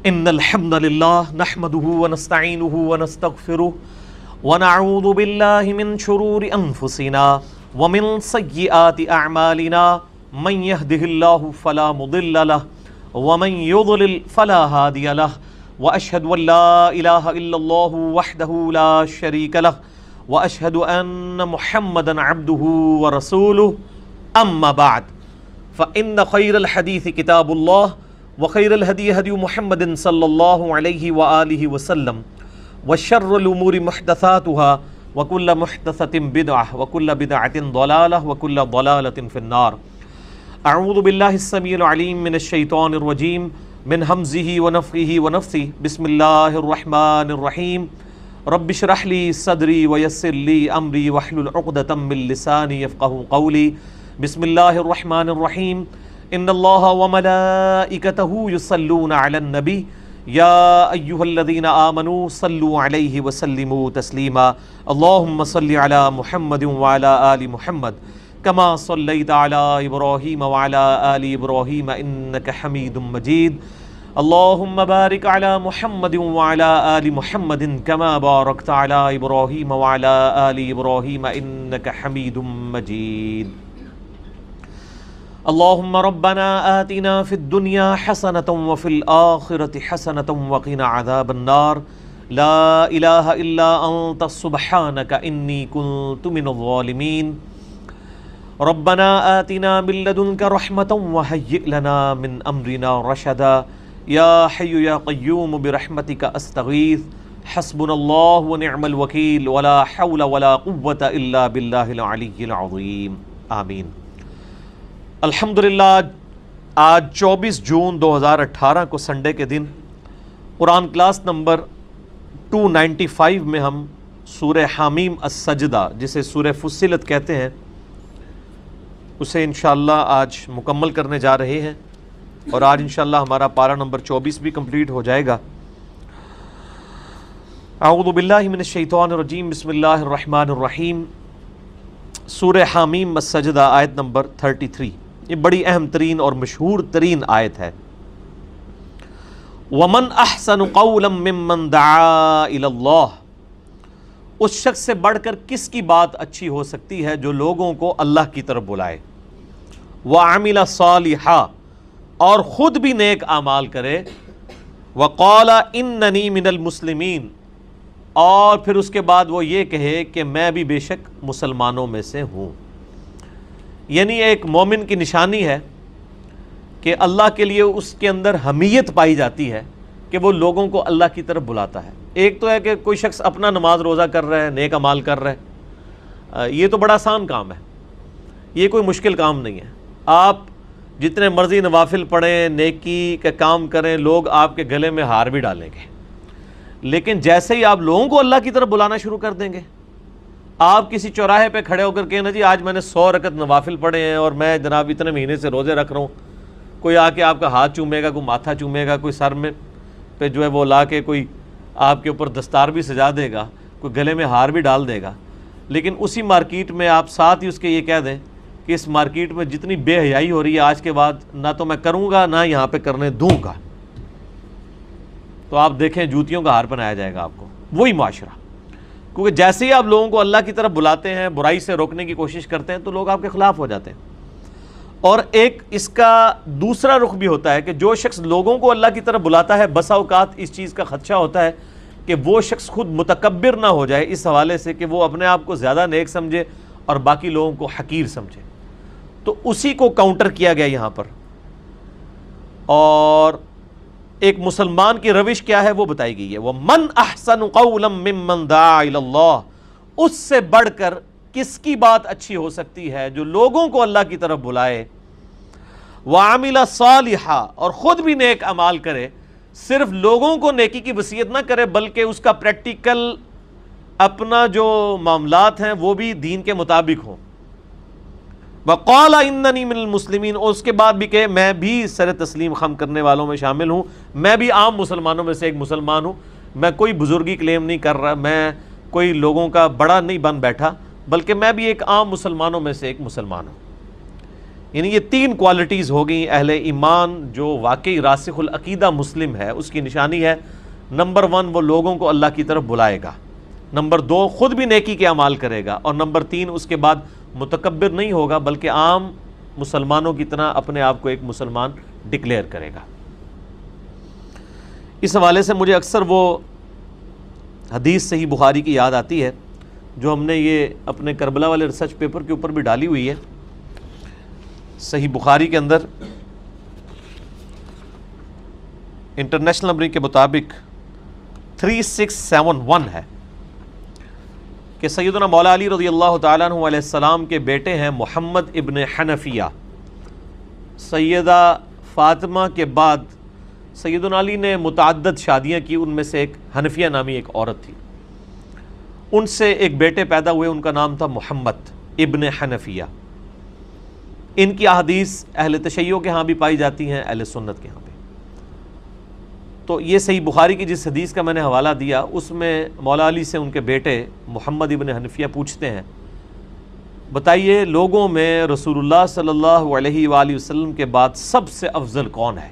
ان الحمد للہ نحمده ونستعینه ونستغفره ونعوذ باللہ من شرور انفسنا ومن سیئات اعمالنا من يهده اللہ فلا مضل له ومن يضلل فلا هادی له واشهد ان لا الہ الا اللہ وحدہ لا شریک له واشهد ان محمدا عبدہ ورسولہ اما بعد فان خیر الحدیث کتاب اللہ وخیر الہدی ہدی محمد صلی اللہ علیہ وآلہ وسلم وشر الامور محدثاتها وکل محدثۃ بدعہ وکل بدعۃ ضلالہ وکل ضلالۃ فی النار۔ اعوذ باللہ السمیع العلیم من الشیطان الرجیم من ھمزہ ونفخہ ونفثہ بسم اللہ الرحمن الرحیم رب اشرح لی صدری ویسر لی امری واحلل عقدۃ من لسانی یفقہوا قولی۔ بسم اللہ الرحمن الرحیم ان اللہ وملائکتہ یصلون علی النبی یا ایہا الذین آمنوا صلوا علیہ وسلموا تسلیما۔ اللہم صل علی محمد وعلی آل محمد کما صلیت علی ابراہیم وعلی آل ابراہیم انک حمید مجید۔ اللہم بارک علی محمد وعلی آل محمد کما بارکت علی ابراہیم وعلی آل ابراہیم انک حمید مجید۔ اللہم ربنا آتنا فی الدنیا حسنة وفی الآخرة حسنة وقنا عذاب النار۔ لا الہ الا انت سبحانک انی کنت من الظالمین۔ ربنا آتنا من لدنک رحمة وہیئ لنا من امرنا رشدا۔ یا حی یا قیوم برحمتک استغیث حسبنا اللہ ونعم الوکیل ولا حول ولا قوة الا باللہ العلی العظیم آمین۔ الحمدللہ آج 24 جون 2018 کو سنڈے کے دن قرآن کلاس نمبر 295 میں ہم سورہ حامیم السجدہ جسے سورہ فصلت کہتے ہیں اسے انشاءاللہ آج مکمل کرنے جا رہے ہیں، اور آج انشاءاللہ ہمارا پارہ نمبر 24 بھی کمپلیٹ ہو جائے گا۔ اعوذ باللہ من الشیطان الرجیم بسم اللہ الرحمن الرحیم۔ سورہ حامیم السجدہ آیت نمبر 33، یہ بڑی اہم ترین اور مشہور ترین آیت ہے۔ وَمَنْ أَحْسَنُ قَوْلًا مِّمَّنْ دَعَا إِلَى اللَّهِ، اس شخص سے بڑھ کر کس کی بات اچھی ہو سکتی ہے جو لوگوں کو اللہ کی طرف بلائے۔ وَعَمِلَ صَالِحًا، اور خود بھی نیک اعمال کرے۔ وَقَالَ إِنَّنِي مِنَ الْمُسْلِمِينَ، اور پھر اس کے بعد وہ یہ کہے کہ میں بھی بے شک مسلمانوں میں سے ہوں۔ یعنی ایک مومن کی نشانی ہے کہ اللہ کے لیے اس کے اندر حمیت پائی جاتی ہے کہ وہ لوگوں کو اللہ کی طرف بلاتا ہے۔ ایک تو ہے کہ کوئی شخص اپنا نماز روزہ کر رہا ہے، نیک اعمال کر رہا ہے، یہ تو بڑا آسان کام ہے، یہ کوئی مشکل کام نہیں ہے۔ آپ جتنے مرضی نوافل پڑھیں، نیکی کا کام کریں، لوگ آپ کے گلے میں ہار بھی ڈالیں گے، لیکن جیسے ہی آپ لوگوں کو اللہ کی طرف بلانا شروع کر دیں گے، آپ کسی چوراہے پہ کھڑے ہو کر کہنا جی آج میں نے 100 رکعت نوافل پڑھے ہیں اور میں جناب اتنے مہینے سے روزے رکھ رہا ہوں، کوئی آ کے آپ کا ہاتھ چومے گا، کوئی ماتھا چومے گا، کوئی سر میں پہ جو ہے وہ لا کے کوئی آپ کے اوپر دستار بھی سجا دے گا، کوئی گلے میں ہار بھی ڈال دے گا، لیکن اسی مارکیٹ میں آپ ساتھ ہی اس کے یہ کہہ دیں کہ اس مارکیٹ میں جتنی بے حیائی ہو رہی ہے آج کے بعد نہ تو میں کروں گا نہ یہاں پہ کرنے دوں گا، تو آپ دیکھیں جوتیوں کا ہار بنایا جائے گا آپ کو۔ وہی معاشرہ، کیونکہ جیسے ہی آپ لوگوں کو اللہ کی طرف بلاتے ہیں، برائی سے روکنے کی کوشش کرتے ہیں، تو لوگ آپ کے خلاف ہو جاتے ہیں۔ اور ایک اس کا دوسرا رخ بھی ہوتا ہے کہ جو شخص لوگوں کو اللہ کی طرف بلاتا ہے، بسا اوقات اس چیز کا خدشہ ہوتا ہے کہ وہ شخص خود متکبر نہ ہو جائے، اس حوالے سے کہ وہ اپنے آپ کو زیادہ نیک سمجھے اور باقی لوگوں کو حقیر سمجھے، تو اسی کو کاؤنٹر کیا گیا یہاں پر۔ اور ایک مسلمان کی روش کیا ہے وہ بتائی گئی ہے۔ وَمَنْ أَحْسَنُ قَوْلًا مِّمَّنْ دَعَا إِلَى اللَّهِ، اس سے بڑھ کر کس کی بات اچھی ہو سکتی ہے جو لوگوں کو اللہ کی طرف بلائے۔ وَعَمِلَ صَالِحًا، اور خود بھی نیک اعمال کرے، صرف لوگوں کو نیکی کی وصیت نہ کرے بلکہ اس کا پریکٹیکل اپنا جو معاملات ہیں وہ بھی دین کے مطابق ہوں۔ وَقَالَ إِنَّنِي مِنَ الْمُسْلِمِينَ، اور اس کے بعد بھی کہ میں بھی سر تسلیم خم کرنے والوں میں شامل ہوں، میں بھی عام مسلمانوں میں سے ایک مسلمان ہوں، میں کوئی بزرگی کلیم نہیں کر رہا، میں کوئی لوگوں کا بڑا نہیں بن بیٹھا، بلکہ میں بھی ایک عام مسلمانوں میں سے ایک مسلمان ہوں۔ یعنی یہ تین کوالٹیز ہو گئیں اہل ایمان جو واقعی راسخ العقیدہ مسلم ہے اس کی نشانی ہے۔ نمبر 1 وہ لوگوں کو اللہ کی طرف بلائے گا، نمبر 2 خود بھی نیکی کے اعمال کرے گا، اور نمبر 3 اس کے بعد متکبر نہیں ہوگا بلکہ عام مسلمانوں کی طرح اپنے آپ کو ایک مسلمان ڈکلیئر کرے گا۔ اس حوالے سے مجھے اکثر وہ حدیث صحیح بخاری کی یاد آتی ہے جو ہم نے یہ اپنے کربلا والے ریسرچ پیپر کے اوپر بھی ڈالی ہوئی ہے۔ صحیح بخاری کے اندر انٹرنیشنل نمبر کے مطابق 3671 ہے کہ سیدنا مولا علی رضی اللہ تعالیٰ عنہ علیہ السلام کے بیٹے ہیں محمد ابن حنفیہ۔ سیدہ فاطمہ کے بعد سیدنا علی نے متعدد شادیاں کی، ان میں سے ایک حنفیہ نامی ایک عورت تھی، ان سے ایک بیٹے پیدا ہوئے، ان کا نام تھا محمد ابن حنفیہ۔ ان کی احادیث اہل تشیع کے ہاں بھی پائی جاتی ہیں، اہل سنت کے ہاں بھی۔ تو یہ صحیح بخاری کی جس حدیث کا میں نے حوالہ دیا اس میں مولا علی سے ان کے بیٹے محمد ابن حنفیہ پوچھتے ہیں، بتائیے لوگوں میں رسول اللہ صلی اللہ علیہ وآلہ وسلم کے بعد سب سے افضل کون ہے؟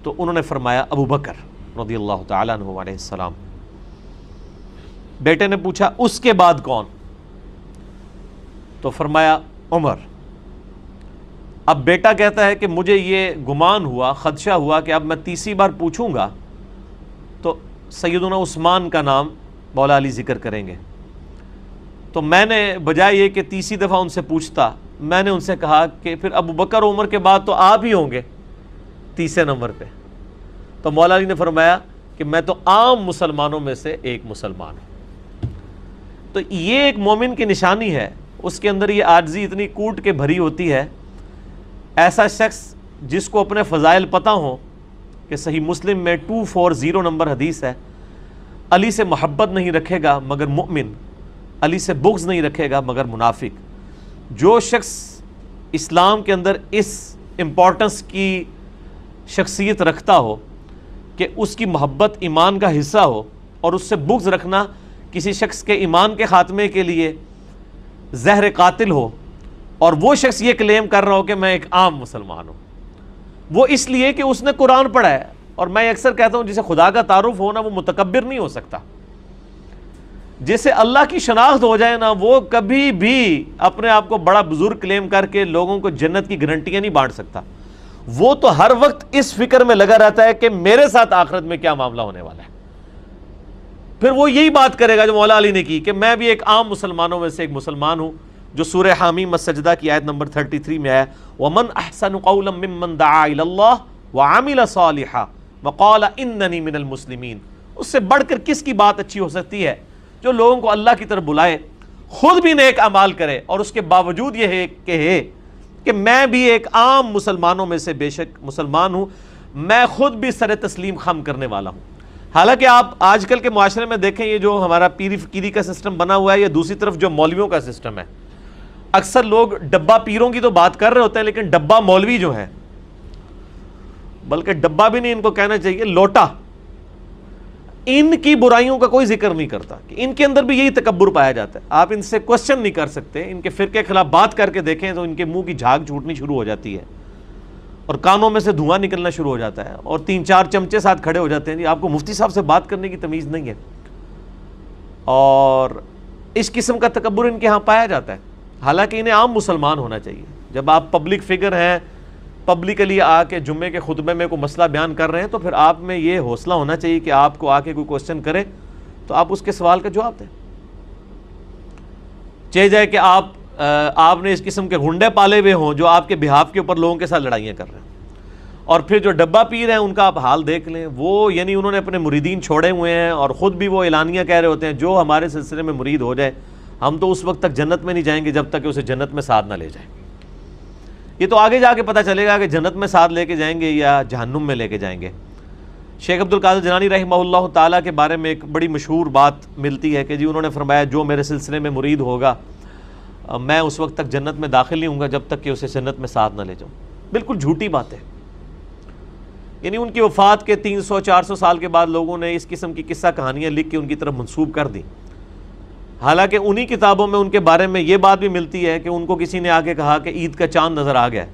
تو انہوں نے فرمایا ابو بکر رضی اللہ تعالیٰ عنہ علیہ السلام۔ بیٹے نے پوچھا اس کے بعد کون؟ تو فرمایا عمر۔ اب بیٹا کہتا ہے کہ مجھے یہ گمان ہوا، خدشہ ہوا کہ اب میں تیسری بار پوچھوں گا تو سیدنا عثمان کا نام مولا علی ذکر کریں گے، تو میں نے بجائے یہ کہ تیسری دفعہ ان سے پوچھتا، میں نے ان سے کہا کہ پھر ابو بکر عمر کے بعد تو آپ ہی ہوں گے تیسرے نمبر پہ۔ تو مولا علی نے فرمایا کہ میں تو عام مسلمانوں میں سے ایک مسلمان ہوں۔ تو یہ ایک مومن کی نشانی ہے، اس کے اندر یہ عاجزی اتنی کوٹ کے بھری ہوتی ہے۔ ایسا شخص جس کو اپنے فضائل پتہ ہوں کہ صحیح مسلم میں 240 نمبر حدیث ہے، علی سے محبت نہیں رکھے گا مگر مؤمن، علی سے بغض نہیں رکھے گا مگر منافق۔ جو شخص اسلام کے اندر اس امپورٹنس کی شخصیت رکھتا ہو کہ اس کی محبت ایمان کا حصہ ہو اور اس سے بغض رکھنا کسی شخص کے ایمان کے خاتمے کے لیے زہر قاتل ہو، اور وہ شخص یہ کلیم کر رہا ہو کہ میں ایک عام مسلمان ہوں، وہ اس لیے کہ اس نے قرآن پڑھا ہے۔ اور میں اکثر کہتا ہوں جسے خدا کا تعارف ہو نا وہ متکبر نہیں ہو سکتا، جسے اللہ کی شناخت ہو جائے نا وہ کبھی بھی اپنے آپ کو بڑا بزرگ کلیم کر کے لوگوں کو جنت کی گارنٹیاں نہیں بانٹ سکتا۔ وہ تو ہر وقت اس فکر میں لگا رہتا ہے کہ میرے ساتھ آخرت میں کیا معاملہ ہونے والا ہے۔ پھر وہ یہی بات کرے گا جو مولا علی نے کی کہ میں بھی ایک عام مسلمانوں میں سے ایک مسلمان ہوں، جو سورہ حامیم السجدہ کی آیت نمبر 33 میں آیا وَمَنْ أَحْسَنُ قَوْلًا مِّمَّنْ دَعَا إِلَى اللَّهِ وَعَمِلَ صَالِحًا وَقَالَ إِنَّنِي مِنَ الْمُسْلِمِينَ۔ اس سے بڑھ کر کس کی بات اچھی ہو سکتی ہے جو لوگوں کو اللہ کی طرف بلائے، خود بھی نیک اعمال کرے اور اس کے باوجود یہ ہے کہ میں بھی ایک عام مسلمانوں میں سے بے شک مسلمان ہوں، میں خود بھی سر تسلیم خم کرنے والا ہوں۔ حالانکہ آپ آج کل کے معاشرے میں دیکھیں یہ جو ہمارا پیری فقیری کا سسٹم بنا ہوا ہے یا دوسری طرف جو مولویوں کا سسٹم ہے، اکثر لوگ ڈبہ پیروں کی تو بات کر رہے ہوتے ہیں لیکن ڈبہ مولوی جو ہے، بلکہ ڈبہ بھی نہیں ان کو کہنا چاہیے، لوٹا، ان کی برائیوں کا کوئی ذکر نہیں کرتا کہ ان کے اندر بھی یہی تکبر پایا جاتا ہے۔ آپ ان سے کوسچن نہیں کر سکتے، ان کے فرقے کے خلاف بات کر کے دیکھیں تو ان کے منہ کی جھاگ چھوٹنی شروع ہو جاتی ہے اور کانوں میں سے دھواں نکلنا شروع ہو جاتا ہے اور 3-4 چمچے ساتھ کھڑے ہو جاتے ہیں، جی آپ کو مفتی صاحب سے بات کرنے کی تمیز نہیں ہے۔ اور اس قسم کا تکبر ان کے ہاں پایا جاتا ہے، حالانکہ انہیں عام مسلمان ہونا چاہیے۔ جب آپ پبلک فگر ہیں، پبلکلی آ کے جمعے کے خطبے میں کوئی مسئلہ بیان کر رہے ہیں تو پھر آپ میں یہ حوصلہ ہونا چاہیے کہ آپ کو آ کے کوئی کوسچن کرے تو آپ اس کے سوال کا جواب دیں، چاہے جائے کہ آپ نے اس قسم کے گنڈے پالے ہوئے ہوں جو آپ کے بہاف کے اوپر لوگوں کے ساتھ لڑائیاں کر رہے ہیں۔ اور پھر جو ڈبہ پیر ہیں ان کا آپ حال دیکھ لیں، وہ یعنی انہوں نے اپنے مریدین چھوڑے ہوئے ہیں اور خود بھی وہ اعلانیہ کہہ رہے ہوتے ہیں جو ہمارے سلسلے میں مرید ہو جائے ہم تو اس وقت تک جنت میں نہیں جائیں گے جب تک کہ اسے جنت میں ساتھ نہ لے جائیں۔ یہ تو آگے جا کے پتہ چلے گا کہ جنت میں ساتھ لے کے جائیں گے یا جہنم میں لے کے جائیں گے۔ شیخ عبد القادر جیلانی رحمہ اللہ تعالیٰ کے بارے میں ایک بڑی مشہور بات ملتی ہے کہ جی انہوں نے فرمایا جو میرے سلسلے میں مرید ہوگا میں اس وقت تک جنت میں داخل نہیں ہوں گا جب تک کہ اسے جنت میں ساتھ نہ لے جاؤں۔ بالکل جھوٹی بات ہے، یعنی ان کی وفات کے 300-400 سال کے بعد لوگوں نے اس قسم کی قصہ کہانیاں لکھ کے ان کی طرف منسوب کر دی، حالانکہ انہی کتابوں میں ان کے بارے میں یہ بات بھی ملتی ہے کہ ان کو کسی نے آ کے کہا کہ عید کا چاند نظر آ گیا ہے،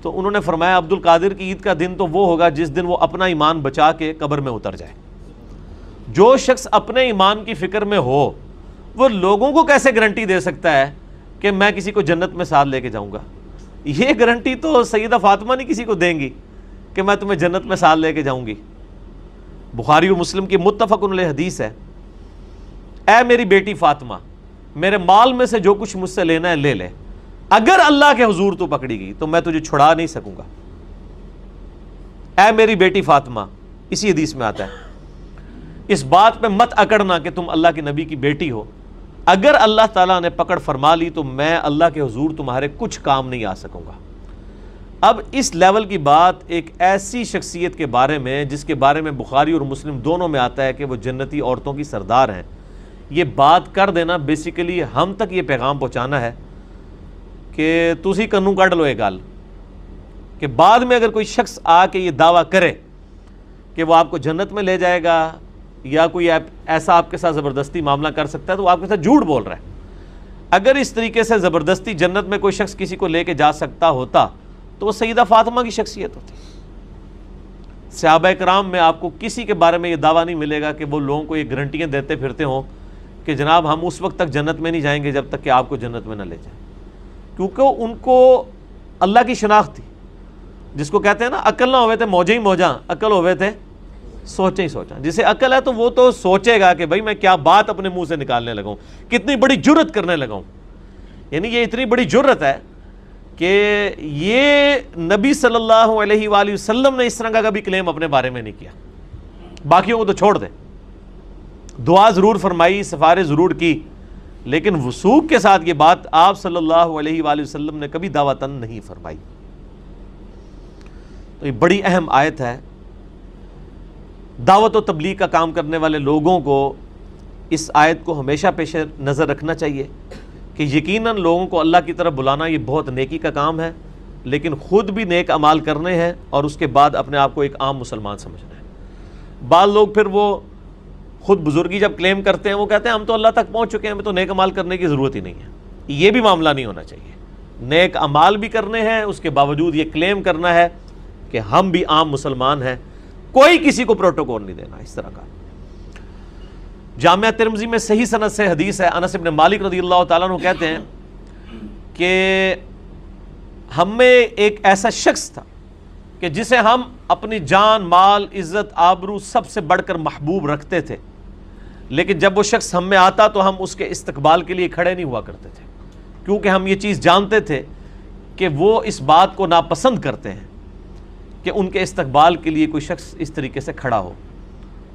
تو انہوں نے فرمایا عبد القادر کی عید کا دن تو وہ ہوگا جس دن وہ اپنا ایمان بچا کے قبر میں اتر جائے۔ جو شخص اپنے ایمان کی فکر میں ہو وہ لوگوں کو کیسے گارنٹی دے سکتا ہے کہ میں کسی کو جنت میں ساتھ لے کے جاؤں گا؟ یہ گارنٹی تو سیدہ فاطمہ نہیں کسی کو دیں گی کہ میں تمہیں جنت میں ساتھ لے کے جاؤں گی۔ بخاری و مسلم کی متفق علیہ حدیث ہے، اے میری بیٹی فاطمہ، میرے مال میں سے جو کچھ مجھ سے لینا ہے لے لے، اگر اللہ کے حضور تو پکڑی گئی تو میں تجھے چھڑا نہیں سکوں گا۔ اے میری بیٹی فاطمہ، اسی حدیث میں آتا ہے، اس بات پہ مت اکڑنا کہ تم اللہ کے نبی کی بیٹی ہو، اگر اللہ تعالیٰ نے پکڑ فرما لی تو میں اللہ کے حضور تمہارے کچھ کام نہیں آ سکوں گا۔ اب اس لیول کی بات ایک ایسی شخصیت کے بارے میں جس کے بارے میں بخاری اور مسلم دونوں میں آتا ہے کہ وہ جنتی عورتوں کی سردار ہیں، یہ بات کر دینا بیسیکلی ہم تک یہ پیغام پہنچانا ہے کہ تسی کنوں کڈ لو یہ گل، کہ بعد میں اگر کوئی شخص آ کے یہ دعویٰ کرے کہ وہ آپ کو جنت میں لے جائے گا یا کوئی ایسا آپ کے ساتھ زبردستی معاملہ کر سکتا ہے تو وہ آپ کے ساتھ جھوٹ بول رہا ہے۔ اگر اس طریقے سے زبردستی جنت میں کوئی شخص کسی کو لے کے جا سکتا ہوتا تو وہ سیدہ فاطمہ کی شخصیت ہوتی۔ صحابہ کرام میں آپ کو کسی کے بارے میں یہ دعویٰ نہیں ملے گا کہ وہ لوگوں کو یہ گارنٹیاں دیتے پھرتے ہوں کہ جناب ہم اس وقت تک جنت میں نہیں جائیں گے جب تک کہ آپ کو جنت میں نہ لے جائیں، کیونکہ ان کو اللہ کی شناخت تھی، جس کو کہتے ہیں نا عقل نہ ہوئے تھے موجے ہی موجاں، عقل ہوئے تھے سوچے ہی سوچاں۔ جسے عقل ہے تو وہ تو سوچے گا کہ بھائی میں کیا بات اپنے منہ سے نکالنے لگا ہوں، کتنی بڑی جرت کرنے لگا ہوں۔ یعنی یہ اتنی بڑی جرت ہے کہ یہ نبی صلی اللہ علیہ وآلہ وسلم نے اس طرح کا کبھی کلیم اپنے بارے میں نہیں کیا، باقیوں کو تو چھوڑ دیں، دعا ضرور فرمائی، سفارش ضرور کی، لیکن وثوق کے ساتھ یہ بات آپ صلی اللہ علیہ وآلہ وسلم نے کبھی دعوتاً نہیں فرمائی۔ تو یہ بڑی اہم آیت ہے۔ دعوت و تبلیغ کا کام کرنے والے لوگوں کو اس آیت کو ہمیشہ پیش نظر رکھنا چاہیے کہ یقیناً لوگوں کو اللہ کی طرف بلانا یہ بہت نیکی کا کام ہے، لیکن خود بھی نیک اعمال کرنے ہیں اور اس کے بعد اپنے آپ کو ایک عام مسلمان سمجھنا ہے۔ بعض لوگ پھر وہ خود بزرگی جب کلیم کرتے ہیں وہ کہتے ہیں ہم تو اللہ تک پہنچ چکے ہیں، ہمیں تو نیک اعمال کرنے کی ضرورت ہی نہیں ہے۔ یہ بھی معاملہ نہیں ہونا چاہیے، نیک اعمال بھی کرنے ہیں، اس کے باوجود یہ کلیم کرنا ہے کہ ہم بھی عام مسلمان ہیں، کوئی کسی کو پروٹوکول نہیں دینا اس طرح کا۔ جامعہ ترمذی میں صحیح سند سے حدیث ہے، انس بن مالک رضی اللہ تعالیٰ عنہ کہتے ہیں کہ ہم میں ایک ایسا شخص تھا کہ جسے ہم اپنی جان، مال، عزت، آبرو سب سے بڑھ کر محبوب رکھتے تھے، لیکن جب وہ شخص ہم میں آتا تو ہم اس کے استقبال کے لیے کھڑے نہیں ہوا کرتے تھے، کیونکہ ہم یہ چیز جانتے تھے کہ وہ اس بات کو ناپسند کرتے ہیں کہ ان کے استقبال کے لیے کوئی شخص اس طریقے سے کھڑا ہو،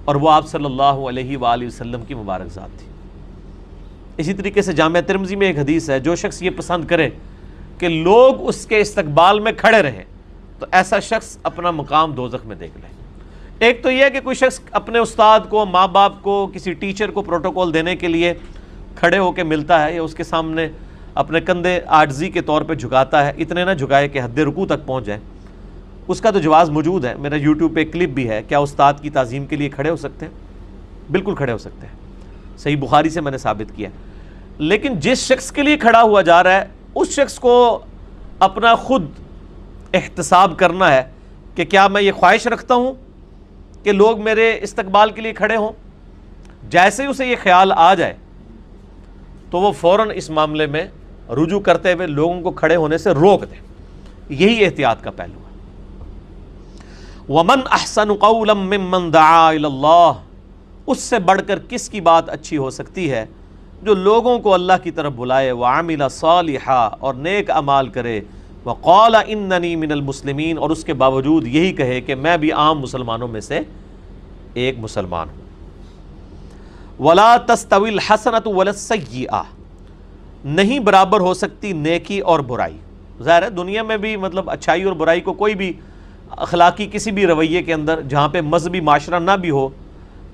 اور وہ آپ صلی اللہ علیہ وآلہ وسلم کی مبارک ذات تھی۔ اسی طریقے سے جامعہ ترمذی میں ایک حدیث ہے، جو شخص یہ پسند کرے کہ لوگ اس کے استقبال میں کھڑے رہیں تو ایسا شخص اپنا مقام دوزخ میں دیکھ لے۔ ایک تو یہ ہے کہ کوئی شخص اپنے استاد کو، ماں باپ کو، کسی ٹیچر کو پروٹوکول دینے کے لیے کھڑے ہو کے ملتا ہے یا اس کے سامنے اپنے کندھے عاجزی کے طور پہ جھکاتا ہے، اتنے نہ جھکائے کہ حد رکوع تک پہنچ جائے، اس کا تو جواز موجود ہے۔ میرا یوٹیوب پہ ایک کلپ بھی ہے، کیا استاد کی تعظیم کے لیے کھڑے ہو سکتے ہیں؟ بالکل کھڑے ہو سکتے ہیں، صحیح بخاری سے میں نے ثابت کیا۔ لیکن جس شخص کے لیے کھڑا ہوا جا رہا ہے اس شخص کو اپنا خود احتساب کرنا ہے کہ کیا میں یہ خواہش رکھتا ہوں کہ لوگ میرے استقبال کے لیے کھڑے ہوں۔ جیسے ہی اسے یہ خیال آ جائے تو وہ فوراً اس معاملے میں رجوع کرتے ہوئے لوگوں کو کھڑے ہونے سے روک دے۔ یہی احتیاط کا پہلو ہے۔ وَمَنْ أَحْسَنُ قَوْلًا مِّمَّنْ دَعَا إِلَى اللَّهِ، اس سے بڑھ کر کس کی بات اچھی ہو سکتی ہے جو لوگوں کو اللہ کی طرف بلائے، وَعَمِلَ صَالِحًا، اور نیک اعمال کرے، وَقَالَ إِنَّنِي مِنَ الْمُسْلِمِينَ، اور اس کے باوجود یہی کہے کہ میں بھی عام مسلمانوں میں سے ایک مسلمان ہوں۔ وَلَا تَسْتَوِي الْحَسَنَةُ وَلَا السَّيِّئَةُ، نہیں برابر ہو سکتی نیکی اور برائی۔ ظاہر ہے دنیا میں بھی مطلب اچھائی اور برائی کو کوئی بھی اخلاقی کسی بھی رویے کے اندر جہاں پہ مذہبی معاشرہ نہ بھی ہو،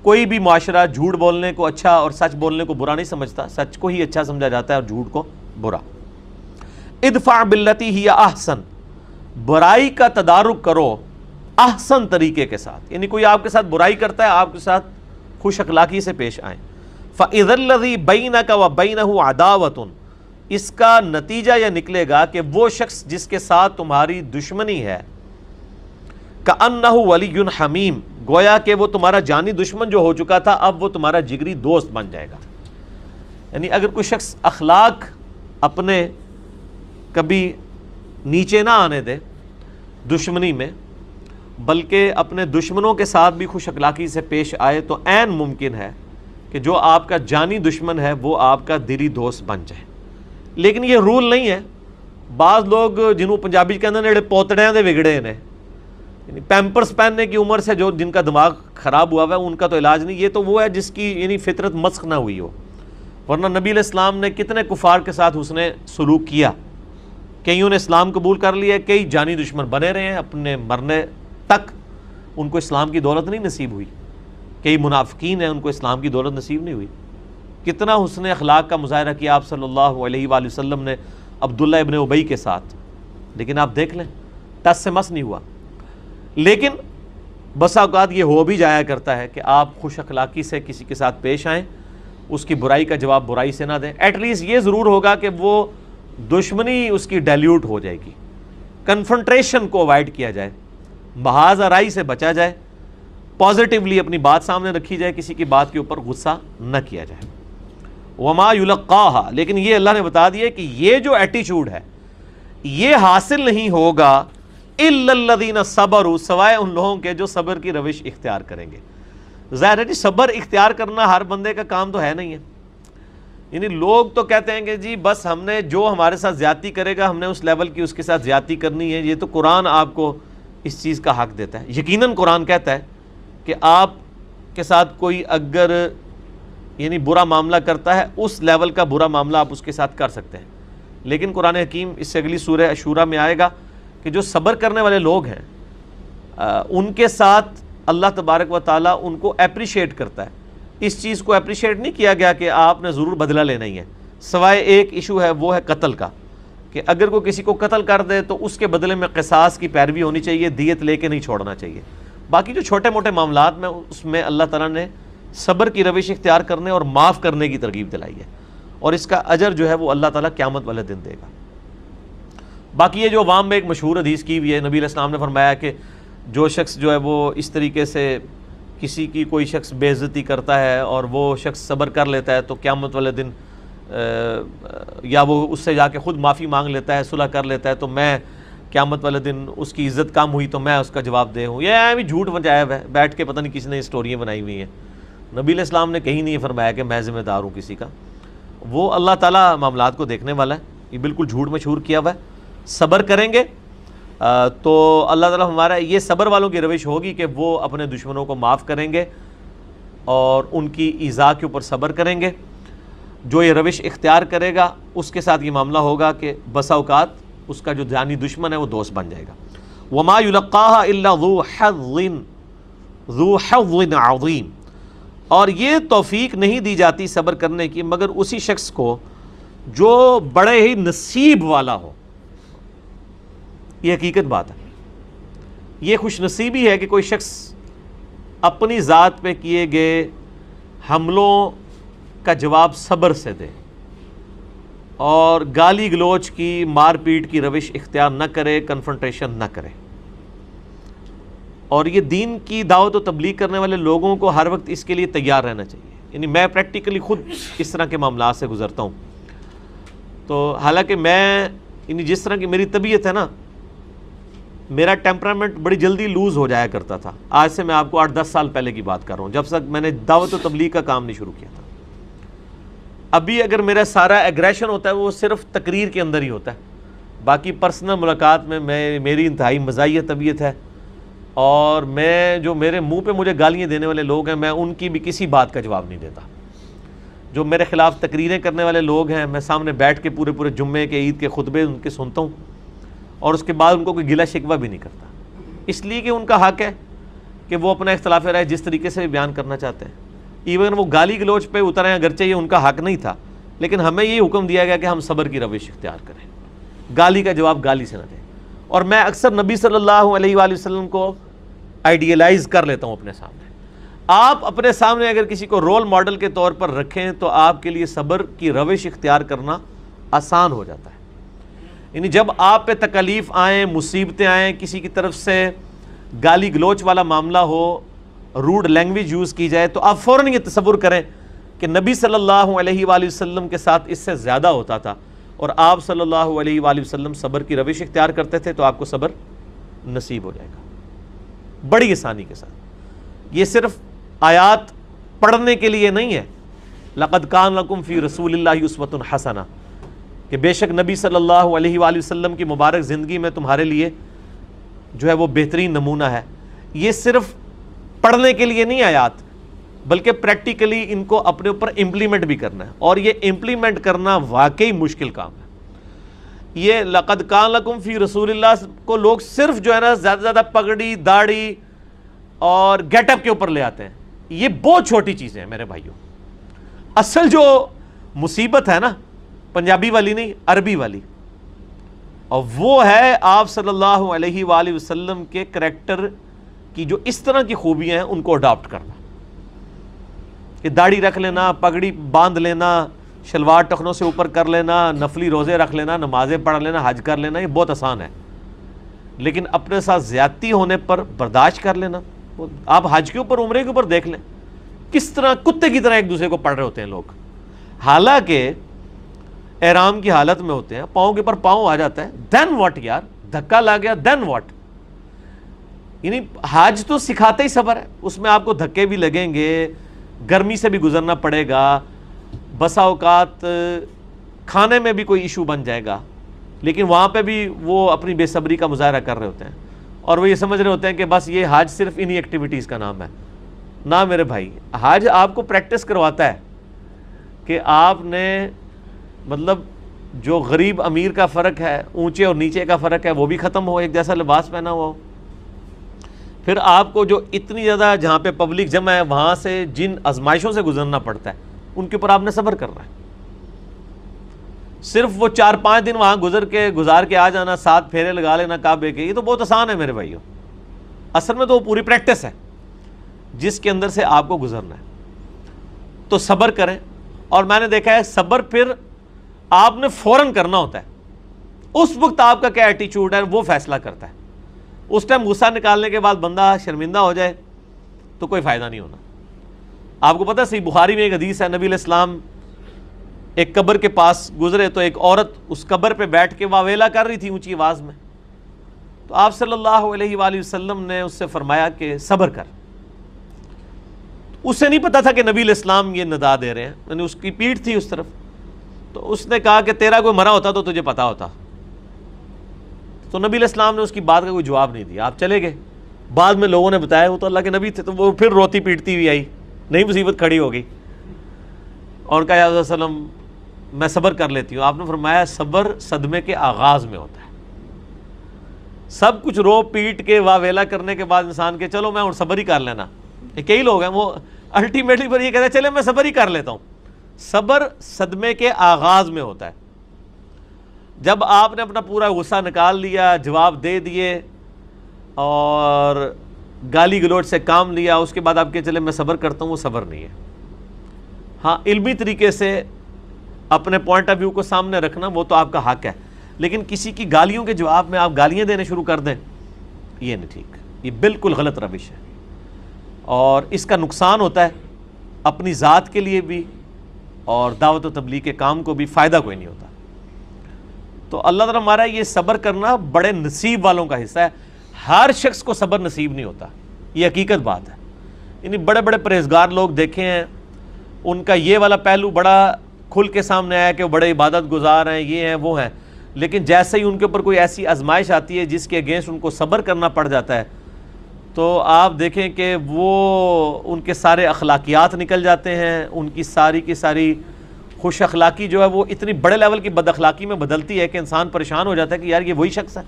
کوئی بھی معاشرہ جھوٹ بولنے کو اچھا اور سچ بولنے کو برا نہیں سمجھتا، سچ کو ہی اچھا سمجھا جاتا ہے اور جھوٹ کو برا۔ ادفع باللتی ہی احسن، برائی کا تدارک کرو احسن طریقے کے ساتھ، یعنی کوئی آپ کے ساتھ برائی کرتا ہے آپ کے ساتھ خوش اخلاقی سے پیش آئیں۔ فَإِذَا الَّذِي بَيْنَكَ وَبَيْنَهُ عَدَاوَةٌ، اس کا نتیجہ یہ نکلے گا کہ وہ شخص جس کے ساتھ تمہاری دشمنی ہے، كَأَنَّهُ وَلِيٌّ حَمِيمٌ، گویا کہ وہ تمہارا جانی دشمن جو ہو چکا تھا اب وہ تمہارا جگری دوست بن جائے گا۔ یعنی اگر کوئی شخص اخلاق اپنے کبھی نیچے نہ آنے دے دشمنی میں، بلکہ اپنے دشمنوں کے ساتھ بھی خوش اخلاقی سے پیش آئے، تو عین ممکن ہے کہ جو آپ کا جانی دشمن ہے وہ آپ کا دلی دوست بن جائے۔ لیکن یہ رول نہیں ہے۔ بعض لوگ جنہوں پنجابی کہندے نے پوتڑیاں دے وگڑے نے، یعنی پیمپرس پہننے کی عمر سے جو جن کا دماغ خراب ہوا ہوا ہے ان کا تو علاج نہیں، یہ تو وہ ہے جس کی یعنی فطرت مسخ نہ ہوئی ہو، ورنہ نبی علیہ السلام نے کتنے کفار کے ساتھ اس نے سلوک کیا، کئیوں نے اسلام قبول کر لیا، کئی جانی دشمن بنے رہے ہیں، اپنے مرنے تک ان کو اسلام کی دولت نہیں نصیب ہوئی، کئی منافقین ہیں ان کو اسلام کی دولت نصیب نہیں ہوئی۔ کتنا حسن اخلاق کا مظاہرہ کیا آپ صلی اللہ علیہ وآلہ وسلم نے عبداللہ ابن ابی کے ساتھ، لیکن آپ دیکھ لیں ٹس سے مس نہیں ہوا۔ لیکن بسا اوقات یہ ہو بھی جایا کرتا ہے کہ آپ خوش اخلاقی سے کسی کے ساتھ پیش آئیں، اس کی برائی کا جواب برائی سے نہ دیں، ایٹ لیسٹ یہ ضرور ہوگا کہ وہ دشمنی اس کی ڈیلیوٹ ہو جائے گی، کنفرنٹریشن کو اوائڈ کیا جائے، محاذ آرائی سے بچا جائے، پازیٹیولی اپنی بات سامنے رکھی جائے، کسی کی بات کے اوپر غصہ نہ کیا جائے۔ وما یلقاها، لیکن یہ اللہ نے بتا دیا کہ یہ جو ایٹیچیوڈ ہے یہ حاصل نہیں ہوگا الا الذین صبروا، سوائے ان لوگوں کے جو صبر کی روش اختیار کریں گے۔ ظاہر ہے جی صبر اختیار کرنا ہر بندے کا کام تو ہے نہیں ہے، یعنی لوگ تو کہتے ہیں کہ جی بس ہم نے جو ہمارے ساتھ زیادتی کرے گا ہم نے اس لیول کی اس کے ساتھ زیادتی کرنی ہے۔ یہ تو قرآن آپ کو اس چیز کا حق دیتا ہے، یقیناً قرآن کہتا ہے کہ آپ کے ساتھ کوئی اگر یعنی برا معاملہ کرتا ہے اس لیول کا برا معاملہ آپ اس کے ساتھ کر سکتے ہیں، لیکن قرآن حکیم اس سے اگلی سورہ شورا میں آئے گا کہ جو صبر کرنے والے لوگ ہیں ان کے ساتھ اللہ تبارک و تعالیٰ ان کو اپریشیٹ کرتا ہے۔ اس چیز کو اپریشیٹ نہیں کیا گیا کہ آپ نے ضرور بدلہ لینا ہی ہے، سوائے ایک ایشو ہے وہ ہے قتل کا، کہ اگر کوئی کسی کو قتل کر دے تو اس کے بدلے میں قصاص کی پیروی ہونی چاہیے، دیت لے کے نہیں چھوڑنا چاہیے۔ باقی جو چھوٹے موٹے معاملات میں اس میں اللہ تعالیٰ نے صبر کی روش اختیار کرنے اور معاف کرنے کی ترغیب دلائی ہے، اور اس کا اجر جو ہے وہ اللہ تعالیٰ قیامت والے دن دے گا۔ باقی یہ جو عوام میں ایک مشہور حدیث کی ہوئی ہے، نبی علیہ السلام نے فرمایا کہ جو شخص جو ہے وہ اس طریقے سے کسی کی کوئی شخص بے عزتی کرتا ہے اور وہ شخص صبر کر لیتا ہے تو قیامت والے دن یا وہ اس سے جا کے خود معافی مانگ لیتا ہے، صلح کر لیتا ہے، تو میں قیامت والے دن اس کی عزت کم ہوئی تو میں اس کا جواب دے ہوں۔ یہ بھی جھوٹ بجائب ہے، بیٹھ کے پتہ نہیں کسی نے اسٹوریاں بنائی ہوئی ہیں۔ نبی علیہ السلام نے کہیں نہیں فرمایا کہ میں ذمہ دار ہوں کسی کا، وہ اللہ تعالیٰ معاملات کو دیکھنے والا ہے، یہ بالکل جھوٹ مشہور کیا ہوا ہے۔ صبر کریں گے تو اللہ تعالیٰ ہمارا یہ صبر والوں کی روش ہوگی کہ وہ اپنے دشمنوں کو معاف کریں گے اور ان کی ایذا کے اوپر صبر کریں گے۔ جو یہ روش اختیار کرے گا اس کے ساتھ یہ معاملہ ہوگا کہ بسا اوقات اس کا جو جانی دشمن ہے وہ دوست بن جائے گا۔ وما یلقاها الا ذو حظ عظیم، اور یہ توفیق نہیں دی جاتی صبر کرنے کی مگر اسی شخص کو جو بڑے ہی نصیب والا ہو۔ یہ حقیقت بات ہے، یہ خوش نصیبی ہے کہ کوئی شخص اپنی ذات پہ کیے گئے حملوں کا جواب صبر سے دے اور گالی گلوچ کی مار پیٹ کی روش اختیار نہ کرے، کنفرنٹیشن نہ کرے۔ اور یہ دین کی دعوت و تبلیغ کرنے والے لوگوں کو ہر وقت اس کے لیے تیار رہنا چاہیے۔ یعنی میں پریکٹیکلی خود اس طرح کے معاملات سے گزرتا ہوں، تو حالانکہ میں یعنی جس طرح کی میری طبیعت ہے نا، میرا ٹیمپرامنٹ بڑی جلدی لوز ہو جایا کرتا تھا۔ آج سے میں آپ کو 8-10 سال پہلے کی بات کر رہا ہوں، جب تک میں نے دعوت و تبلیغ کا کام نہیں شروع کیا تھا۔ ابھی اگر میرا سارا ایگریشن ہوتا ہے وہ صرف تقریر کے اندر ہی ہوتا ہے، باقی پرسنل ملاقات میں میری انتہائی مزاحیہ طبیعت ہے، اور میں جو میرے منہ پہ مجھے گالیاں دینے والے لوگ ہیں میں ان کی بھی کسی بات کا جواب نہیں دیتا۔ جو میرے خلاف تقریریں کرنے والے لوگ ہیں میں سامنے بیٹھ کے پورے جمعے کے عید کے خطبے ان کے سنتا ہوں، اور اس کے بعد ان کو کوئی گلہ شکوہ بھی نہیں کرتا، اس لیے کہ ان کا حق ہے کہ وہ اپنا اختلاف رائے جس طریقے سے بیان کرنا چاہتے ہیں۔ ایون وہ گالی گلوچ پہ اتریں اگرچہ یہ ان کا حق نہیں تھا، لیکن ہمیں یہ حکم دیا گیا کہ ہم صبر کی روش اختیار کریں، گالی کا جواب گالی سے نہ دیں۔ اور میں اکثر نبی صلی اللہ علیہ وآلہ وسلم کو آئیڈیلائز کر لیتا ہوں اپنے سامنے۔ آپ اپنے سامنے اگر کسی کو رول ماڈل کے طور پر رکھیں تو آپ کے لیے صبر کی روش اختیار کرنا آسان ہو جاتا ہے. یعنی جب آپ پہ تکلیف آئیں، مصیبتیں آئیں، کسی کی طرف سے گالی گلوچ والا معاملہ ہو، روڈ لینگویج یوز کی جائے، تو آپ فوراً یہ تصور کریں کہ نبی صلی اللہ علیہ وآلہ وسلم کے ساتھ اس سے زیادہ ہوتا تھا، اور آپ صلی اللہ علیہ وآلہ وسلم صبر کی روش اختیار کرتے تھے، تو آپ کو صبر نصیب ہو جائے گا بڑی آسانی کے ساتھ. یہ صرف آیات پڑھنے کے لیے نہیں ہے. لَقَدْ كَانَ لَكُمْ فِي رَسُولِ اللَّهِ أُسْوَةٌ حَسَنَةٌ کہ بے شک نبی صلی اللہ علیہ وآلہ وسلم کی مبارک زندگی میں تمہارے لیے جو ہے وہ بہترین نمونہ ہے. یہ صرف پڑھنے کے لیے نہیں آیات، بلکہ پریکٹیکلی ان کو اپنے اوپر امپلیمنٹ بھی کرنا ہے، اور یہ امپلیمنٹ کرنا واقعی مشکل کام ہے. یہ لَقَدْ كَانَ لَكُمْ فِي رَسُولِ اللَّهِ کو لوگ صرف جو ہے نا زیادہ زیادہ پگڑی، داڑھی اور گیٹ اپ کے اوپر لے آتے ہیں. یہ بہت چھوٹی چیزیں ہیں میرے بھائیوں. اصل جو مصیبت ہے نا پنجابی والی نہیں، عربی والی، اور وہ ہے آپ صلی اللہ علیہ وآلہ وسلم کے کریکٹر کی جو اس طرح کی خوبیاں ہیں ان کو اڈاپٹ کرنا. کہ داڑھی رکھ لینا، پگڑی باندھ لینا، شلوار ٹخنوں سے اوپر کر لینا، نفلی روزے رکھ لینا، نمازیں پڑھ لینا، حج کر لینا، یہ بہت آسان ہے. لیکن اپنے ساتھ زیادتی ہونے پر برداشت کر لینا. آپ حج کے اوپر، عمرے کے اوپر دیکھ لیں کس طرح کتے کی طرح ایک دوسرے کو پڑھ رہے ہوتے ہیں لوگ، حالانکہ احرام کی حالت میں ہوتے ہیں، پاؤں کے اوپر پاؤں آ جاتا ہے. دین واٹ یار، دھکا لا گیا، دین واٹ. یعنی حج تو سکھاتے ہی صبر ہے، اس میں آپ کو دھکے بھی لگیں گے، گرمی سے بھی گزرنا پڑے گا، بسا اوقات کھانے میں بھی کوئی ایشو بن جائے گا، لیکن وہاں پہ بھی وہ اپنی بے صبری کا مظاہرہ کر رہے ہوتے ہیں، اور وہ یہ سمجھ رہے ہوتے ہیں کہ بس یہ حج صرف انہی ایکٹیویٹیز کا نام ہے. نہ میرے بھائی، حج آپ کو پریکٹس کرواتا ہے کہ آپ نے مطلب جو غریب امیر کا فرق ہے، اونچے اور نیچے کا فرق ہے، وہ بھی ختم ہو، ایک جیسا لباس پہنا ہوا ہو. پھر آپ کو جو اتنی زیادہ جہاں پہ پبلک جمع ہے وہاں سے جن آزمائشوں سے گزرنا پڑتا ہے ان کے اوپر آپ نے صبر کرنا ہے. صرف وہ 4-5 دن وہاں گزار کے آ جانا، 7 پھیرے لگا لینا کعبے کے، یہ تو بہت آسان ہے میرے بھائیوں. اصل میں تو وہ پوری پریکٹس ہے جس کے اندر سے آپ کو گزرنا ہے. تو صبر کریں. اور میں نے دیکھا ہے صبر پھر آپ نے فوراً کرنا ہوتا ہے. اس وقت آپ کا کیا ایٹیچیوڈ ہے وہ فیصلہ کرتا ہے. اس ٹائم غصہ نکالنے کے بعد بندہ شرمندہ ہو جائے تو کوئی فائدہ نہیں ہونا. آپ کو پتہ ہے صحیح بخاری میں ایک حدیث ہے، نبی علیہ السلام ایک قبر کے پاس گزرے تو ایک عورت اس قبر پہ بیٹھ کے واویلا کر رہی تھی اونچی آواز میں. تو آپ صلی اللہ علیہ وآلہ وسلم نے اس سے فرمایا کہ صبر کر. اسے نہیں پتا تھا کہ نبی علیہ السلام یہ ندا دے رہے ہیں، یعنی اس کی پیٹھ تھی اس طرف. تو اس نے کہا کہ تیرا کوئی مرا ہوتا تو تجھے پتا ہوتا. تو نبی علیہ السلام نے اس کی بات کا کوئی جواب نہیں دیا، آپ چلے گئے. بعد میں لوگوں نے بتایا وہ تو اللہ کے نبی تھے، تو وہ پھر روتی پیٹتی ہوئی آئی، نئی مصیبت کھڑی ہو گئی اور کہا یا رسول اللہ وسلم میں صبر کر لیتی ہوں. آپ نے فرمایا صبر صدمے کے آغاز میں ہوتا ہے. سب کچھ رو پیٹ کے واویلا کرنے کے بعد انسان کے چلو میں اور صبر ہی کر لینا. کئی لوگ ہیں وہ الٹیمیٹلی پر یہ کہتے ہیں چلے میں صبر ہی کر لیتا ہوں. صبر صدمے کے آغاز میں ہوتا ہے. جب آپ نے اپنا پورا غصہ نکال لیا، جواب دے دیے اور گالی گلوچ سے کام لیا، اس کے بعد آپ کے چلے میں صبر کرتا ہوں، وہ صبر نہیں ہے. ہاں علمی طریقے سے اپنے پوائنٹ آف ویو کو سامنے رکھنا وہ تو آپ کا حق ہے، لیکن کسی کی گالیوں کے جواب میں آپ گالیاں دینے شروع کر دیں یہ نہیں ٹھیک. یہ بالکل غلط روش ہے اور اس کا نقصان ہوتا ہے اپنی ذات کے لیے بھی اور دعوت و تبلیغ کے کام کو بھی فائدہ کوئی نہیں ہوتا. تو اللہ تعالیٰ ہمارا یہ صبر کرنا بڑے نصیب والوں کا حصہ ہے. ہر شخص کو صبر نصیب نہیں ہوتا، یہ حقیقت بات ہے. یعنی بڑے بڑے پرہیزگار لوگ دیکھے ہیں، ان کا یہ والا پہلو بڑا کھل کے سامنے آیا کہ وہ بڑے عبادت گزار ہیں، یہ ہیں وہ ہیں، لیکن جیسے ہی ان کے اوپر کوئی ایسی آزمائش آتی ہے جس کے اگینسٹ ان کو صبر کرنا پڑ جاتا ہے تو آپ دیکھیں کہ وہ ان کے سارے اخلاقیات نکل جاتے ہیں. ان کی ساری کی ساری خوش اخلاقی جو ہے وہ اتنی بڑے لیول کی بد اخلاقی میں بدلتی ہے کہ انسان پریشان ہو جاتا ہے کہ یار یہ وہی شخص ہے.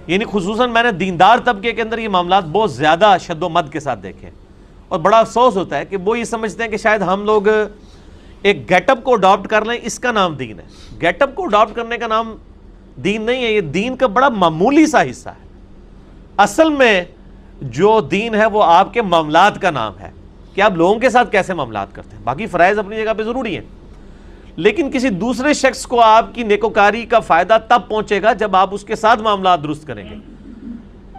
یعنی خصوصاً میں نے دیندار طبقے کے اندر یہ معاملات بہت زیادہ شد و مد کے ساتھ دیکھے اور بڑا افسوس ہوتا ہے کہ وہ یہ سمجھتے ہیں کہ شاید ہم لوگ ایک گیٹ اپ کو اڈاپٹ کر لیں، اس کا نام دین ہے. گیٹ اپ کو اڈاپٹ کرنے کا نام دین نہیں ہے، یہ دین کا بڑا معمولی سا حصہ ہے. اصل میں جو دین ہے وہ آپ کے معاملات کا نام ہے کہ آپ لوگوں کے ساتھ کیسے معاملات کرتے ہیں. باقی فرائض اپنی جگہ پہ ضروری ہیں، لیکن کسی دوسرے شخص کو آپ کی نیکوکاری کا فائدہ تب پہنچے گا جب آپ اس کے ساتھ معاملات درست کریں گے.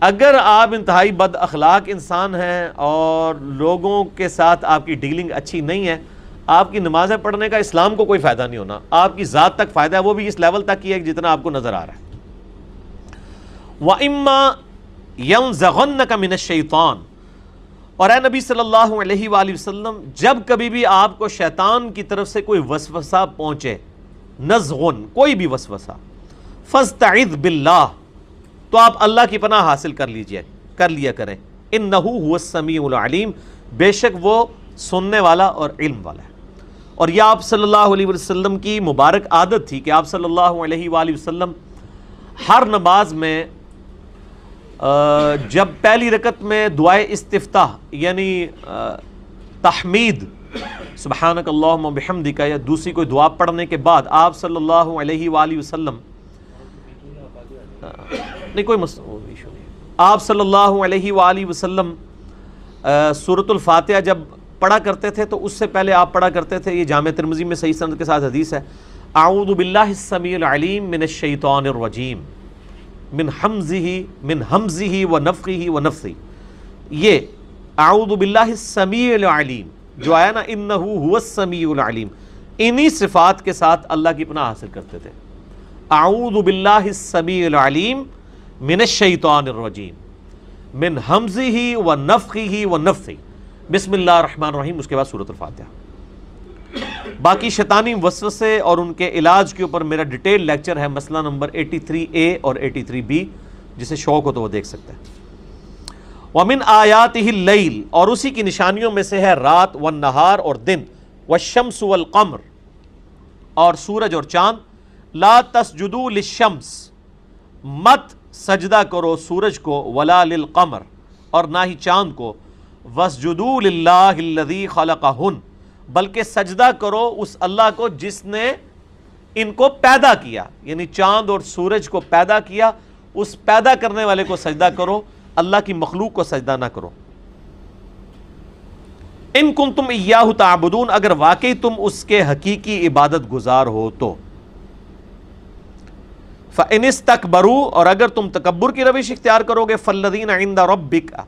اگر آپ انتہائی بد اخلاق انسان ہیں اور لوگوں کے ساتھ آپ کی ڈیلنگ اچھی نہیں ہے، آپ کی نمازیں پڑھنے کا اسلام کو کوئی فائدہ نہیں ہونا. آپ کی ذات تک فائدہ ہے، وہ بھی اس لیول تک ہی ہے جتنا آپ کو نظر آ رہا ہے. وَإِمَّا يَنزَغَنَّكَ مِنَ الشَّيْطَانِ، اور اے نبی صلی اللہ علیہ وآلہ وسلم جب کبھی بھی آپ کو شیطان کی طرف سے کوئی وسوسہ پہنچے، نزغن کوئی بھی وسوسہ، فَاسْتَعِذْ بِاللَّهِ تو آپ اللہ کی پناہ حاصل کر لیا کریں. اِنَّهُ هُوَ السَّمِيعُ الْعَلِيمُ، بے شک وہ سننے والا اور علم والا ہے. اور یہ آپ صلی اللہ علیہ وسلم کی مبارک عادت تھی کہ آپ صلی اللہ علیہ وآلہ وسلم ہر نماز میں جب پہلی رکعت میں دعائے استفتاح یعنی تحمید سبحانک اللہم وبحمدک یا دوسری کوئی دعا پڑھنے کے بعد آپ صلی اللہ علیہ وآلہ وسلم نہیں کوئی ایشو نہیں، آپ صلی اللہ علیہ وآلہ وسلم سورۃ الفاتحہ جب پڑھا کرتے تھے تو اس سے پہلے آپ پڑھا کرتے تھے، یہ جامع ترمذی میں صحیح سند کے ساتھ حدیث ہے، اعوذ باللہ السمیع العلیم من الشیطان الرجیم من حمزہ ونفخہ ونفثہ. یہ اعوذ باللہ السمیع العلیم جو آیا نا انہ هو السمیع العلیم، انہی صفات کے ساتھ اللہ کی پناہ حاصل کرتے تھے. اعوذ باللہ السمیع العلیم من الشیطان الرجیم من حمزہ ونفخہ ونفثہ، بسم اللہ الرحمن الرحیم، اس کے بعد سورۃ الفاتحہ. باقی شیطانی وسوسے اور ان کے علاج کے اوپر میرا ڈیٹیل لیکچر ہے، مسئلہ نمبر 83A اور 83B، جسے شوق ہو تو وہ دیکھ سکتے ہیں. وَمِنْ آیَاتِهِ اللیل، اور اسی کی نشانیوں میں سے ہے رات، والنہار اور دن، والشمس والقمر اور سورج اور چاند. لا تسجدوا للشمس، مت سجدہ کرو سورج کو، ولا للقمر اور نہ ہی چاند کو، واسجدوا للہ الذی خلقہن، بلکہ سجدہ کرو اس اللہ کو جس نے ان کو پیدا کیا، یعنی چاند اور سورج کو پیدا کیا، اس پیدا کرنے والے کو سجدہ کرو، اللہ کی مخلوق کو سجدہ نہ کرو. ان کنتم ایاہ تعبدون، اگر واقعی تم اس کے حقیقی عبادت گزار ہو تو. فَإِنِ اسْتَكْبَرُوا، اور اگر تم تکبر کی روش اختیار کرو گے، فَالَّذِينَ عِندَ رَبِّكَ،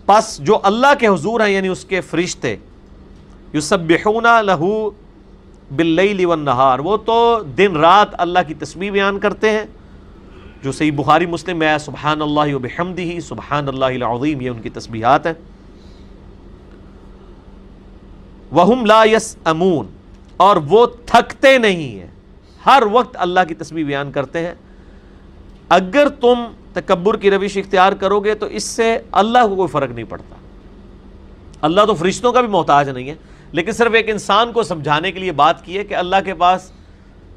پس جو اللہ کے حضور ہیں یعنی اس کے فرشتے، یسبحون لہ باللیل والنہار، وہ تو دن رات اللہ کی تسبیح بیان کرتے ہیں، جو صحیح بخاری مسلم میں ہے، سبحان اللہ وبحمدہ سبحان اللہ العظیم، یہ ان کی تسبیحات ہیں. وہم لا یسأمون، اور وہ تھکتے نہیں ہیں، ہر وقت اللہ کی تسبیح بیان کرتے ہیں. اگر تم تکبر کی روش اختیار کرو گے تو اس سے اللہ کو کوئی فرق نہیں پڑتا. اللہ تو فرشتوں کا بھی محتاج نہیں ہے، لیکن صرف ایک انسان کو سمجھانے کے لیے بات کی ہے کہ اللہ کے پاس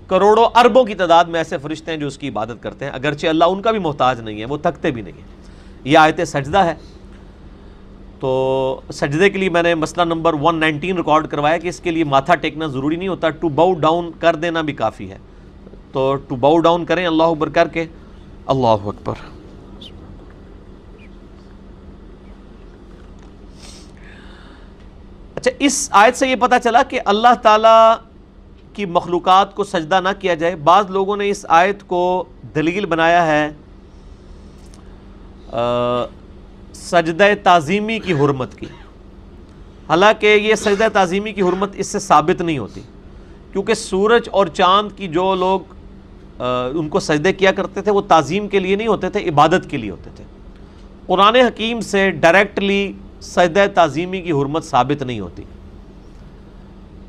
کروڑوں اربوں کی تعداد میں ایسے فرشتے ہیں جو اس کی عبادت کرتے ہیں، اگرچہ اللہ ان کا بھی محتاج نہیں ہے، وہ تھکتے بھی نہیں ہیں. یہ آیت سجدہ ہے. تو سجدے کے لیے میں نے مسئلہ نمبر 119 ریکارڈ کروایا کہ اس کے لیے ماتھا ٹیکنا ضروری نہیں ہوتا، ٹو باؤ ڈاؤن کر دینا بھی کافی ہے. تو ٹو باؤ ڈاؤن کریں اللہ اکبر کر کے، اللہ اکبر. اچھا، اس آیت سے یہ پتہ چلا کہ اللہ تعالیٰ کی مخلوقات کو سجدہ نہ کیا جائے. بعض لوگوں نے اس آیت کو دلیل بنایا ہے سجدہ تعظیمی کی حرمت کی، حالانکہ یہ سجدہ تعظیمی کی حرمت اس سے ثابت نہیں ہوتی، کیونکہ سورج اور چاند کی جو لوگ ان کو سجدے کیا کرتے تھے وہ تعظیم کے لیے نہیں ہوتے تھے، عبادت کے لیے ہوتے تھے. قرآن حکیم سے ڈائریکٹلی سجدہ تعظیمی کی حرمت ثابت نہیں ہوتی،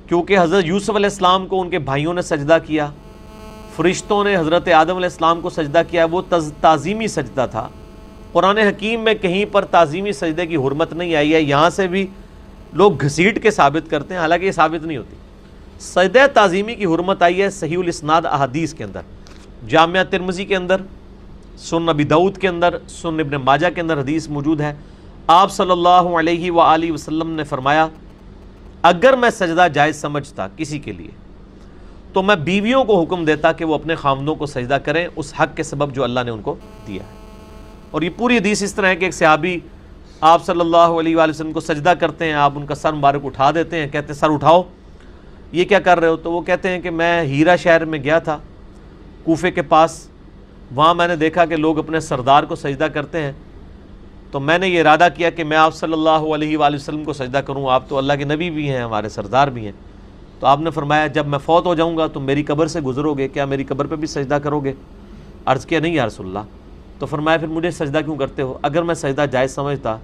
کیونکہ حضرت یوسف علیہ السلام کو ان کے بھائیوں نے سجدہ کیا، فرشتوں نے حضرت آدم علیہ السلام کو سجدہ کیا، وہ تعظیمی سجدہ تھا. قرآن حکیم میں کہیں پر تعظیمی سجدے کی حرمت نہیں آئی ہے. یہاں سے بھی لوگ گھسیٹ کے ثابت کرتے ہیں، حالانکہ یہ ثابت نہیں ہوتی. سجدہ تعظیمی کی حرمت آئی ہے صحیح الاسناد احادیث کے اندر، جامعہ ترمذی کے اندر، سنن ابی داؤد کے اندر، سنن ابن ماجہ کے اندر حدیث موجود ہے. آپ صلی اللہ علیہ وآلہ وسلم نے فرمایا، اگر میں سجدہ جائز سمجھتا کسی کے لیے تو میں بیویوں کو حکم دیتا کہ وہ اپنے خاوندوں کو سجدہ کریں اس حق کے سبب جو اللہ نے ان کو دیا ہے. اور یہ پوری حدیث اس طرح ہے کہ ایک صحابی آپ صلی اللہ علیہ وآلہ وسلم کو سجدہ کرتے ہیں، آپ ان کا سر مبارک اٹھا دیتے ہیں، کہتے ہیں سر اٹھاؤ، یہ کیا کر رہے ہو؟ تو وہ کہتے ہیں کہ میں ہیرا شہر میں گیا تھا کوفے کے پاس، وہاں میں نے دیکھا کہ لوگ اپنے سردار کو سجدہ کرتے ہیں، تو میں نے یہ ارادہ کیا کہ میں آپ صلی اللہ علیہ وآلہ وسلم کو سجدہ کروں، آپ تو اللہ کے نبی بھی ہیں، ہمارے سردار بھی ہیں۔ تو آپ نے فرمایا جب میں فوت ہو جاؤں گا تم میری قبر سے گزرو گے، کیا میری قبر پہ بھی سجدہ کرو گے؟ عرض کیا نہیں یا رسول اللہ۔ تو فرمایا پھر مجھے سجدہ کیوں کرتے ہو؟ اگر میں سجدہ جائز سمجھتا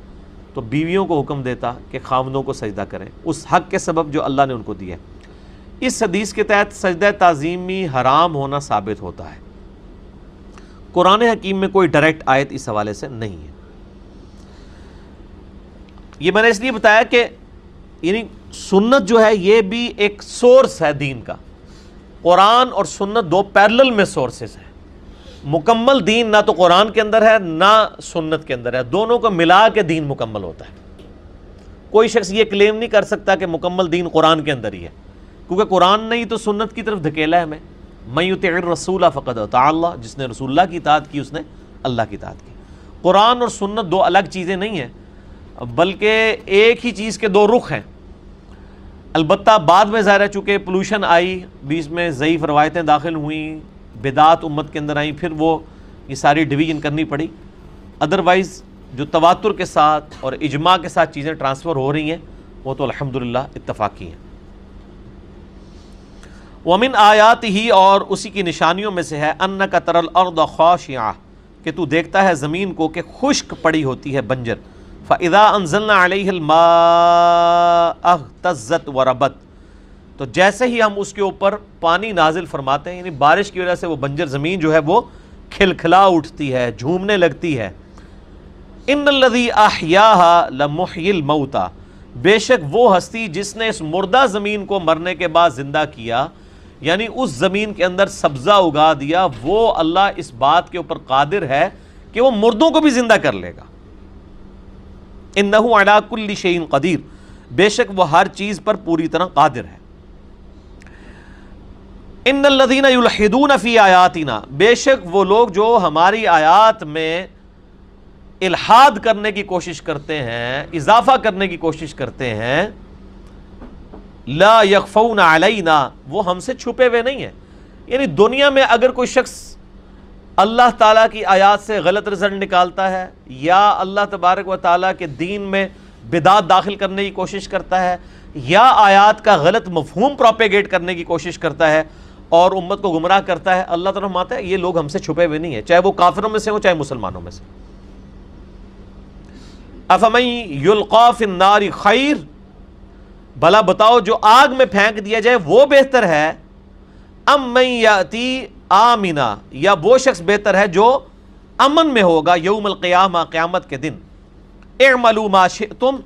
تو بیویوں کو حکم دیتا کہ خاوندوں کو سجدہ کریں، اس حق کے سبب جو اللہ نے ان کو دیا ہے۔ اس حدیث کے تحت سجدہ تعظیمی حرام ہونا ثابت ہوتا ہے۔ قرآن حکیم میں کوئی ڈائریکٹ آیت اس حوالے سے نہیں ہے۔ یہ میں نے اس لیے بتایا کہ یعنی سنت جو ہے یہ بھی ایک سورس ہے دین کا، قرآن اور سنت دو پیرلل میں سورسز ہیں۔ مکمل دین نہ تو قرآن کے اندر ہے نہ سنت کے اندر ہے، دونوں کو ملا کے دین مکمل ہوتا ہے۔ کوئی شخص یہ کلیم نہیں کر سکتا کہ مکمل دین قرآن کے اندر ہی ہے، کیونکہ قرآن نے ہی تو سنت کی طرف دھکیلا ہے ہمیں۔ من یطع الرسول فقد اطاع اللہ، جس نے رسول اللہ کی اطاعت کی اس نے اللہ کی اطاعت کی۔ قرآن اور سنت دو الگ چیزیں نہیں ہیں، بلکہ ایک ہی چیز کے دو رخ ہیں۔ البتہ بعد میں ظاہر ہے چونکہ پولوشن آئی، بیچ میں ضعیف روایتیں داخل ہوئیں، بدعات امت کے اندر آئیں، پھر وہ یہ ساری ڈویژن کرنی پڑی۔ ادروائز جو تواتر کے ساتھ اور اجماع کے ساتھ چیزیں ٹرانسفر ہو رہی ہیں وہ تو الحمدللہ اتفاقی ہیں۔ وَمِنْ آیاتِهِ، اور اسی کی نشانیوں میں سے ہے أَنَّكَ تَرَى الْأَرْضَ خَاشِعَةً، کہ تو دیکھتا ہے زمین کو کہ خشک پڑی ہوتی ہے، بنجر۔ فَإِذَا أَنزَلْنَا عَلَيْهِ الْمَاءَ اهْتَزَّتْ وَرَبَتْ، تو جیسے ہی ہم اس کے اوپر پانی نازل فرماتے ہیں، یعنی بارش کی وجہ سے وہ بنجر زمین جو ہے وہ کھلکھلا اٹھتی ہے، جھومنے لگتی ہے۔ إِنَّ الَّذِي أَحْيَاهَا لَمُحْيِي الْمَوْتَى، بے شک وہ ہستی جس نے اس مردہ زمین کو مرنے کے بعد زندہ کیا، یعنی اس زمین کے اندر سبزہ اگا دیا، وہ اللہ اس بات کے اوپر قادر ہے کہ وہ مردوں کو بھی زندہ کر لے گا۔ إِنَّهُ عَلَىٰ كُلِّ شَيْءٍ قَدِيرٌ، بے شک وہ ہر چیز پر پوری طرح قادر ہے۔ إِنَّ الَّذِينَ يُلْحِدُونَ فِي آیَاتِنَا، بے شک وہ لوگ جو ہماری آیات میں الحاد کرنے کی کوشش کرتے ہیں، اضافہ کرنے کی کوشش کرتے ہیں، لا یخفون علینا، وہ ہم سے چھپے ہوئے نہیں ہیں۔ یعنی دنیا میں اگر کوئی شخص اللہ تعالیٰ کی آیات سے غلط رزلٹ نکالتا ہے، یا اللہ تبارک و تعالیٰ کے دین میں بدعات داخل کرنے کی کوشش کرتا ہے، یا آیات کا غلط مفہوم پروپیگیٹ کرنے کی کوشش کرتا ہے اور امت کو گمراہ کرتا ہے، اللہ تعالیٰ فرماتا ہے یہ لوگ ہم سے چھپے ہوئے نہیں ہیں، چاہے وہ کافروں میں سے ہوں چاہے مسلمانوں میں سے۔ افمن یلقی فی النار خیر، بھلا بتاؤ جو آگ میں پھینک دیا جائے وہ بہتر ہے، ام من یاتی آمنا، یا وہ شخص بہتر ہے جو امن میں ہوگا یوم القیامہ، قیامت کے دن۔ اعملوا ما شئتم،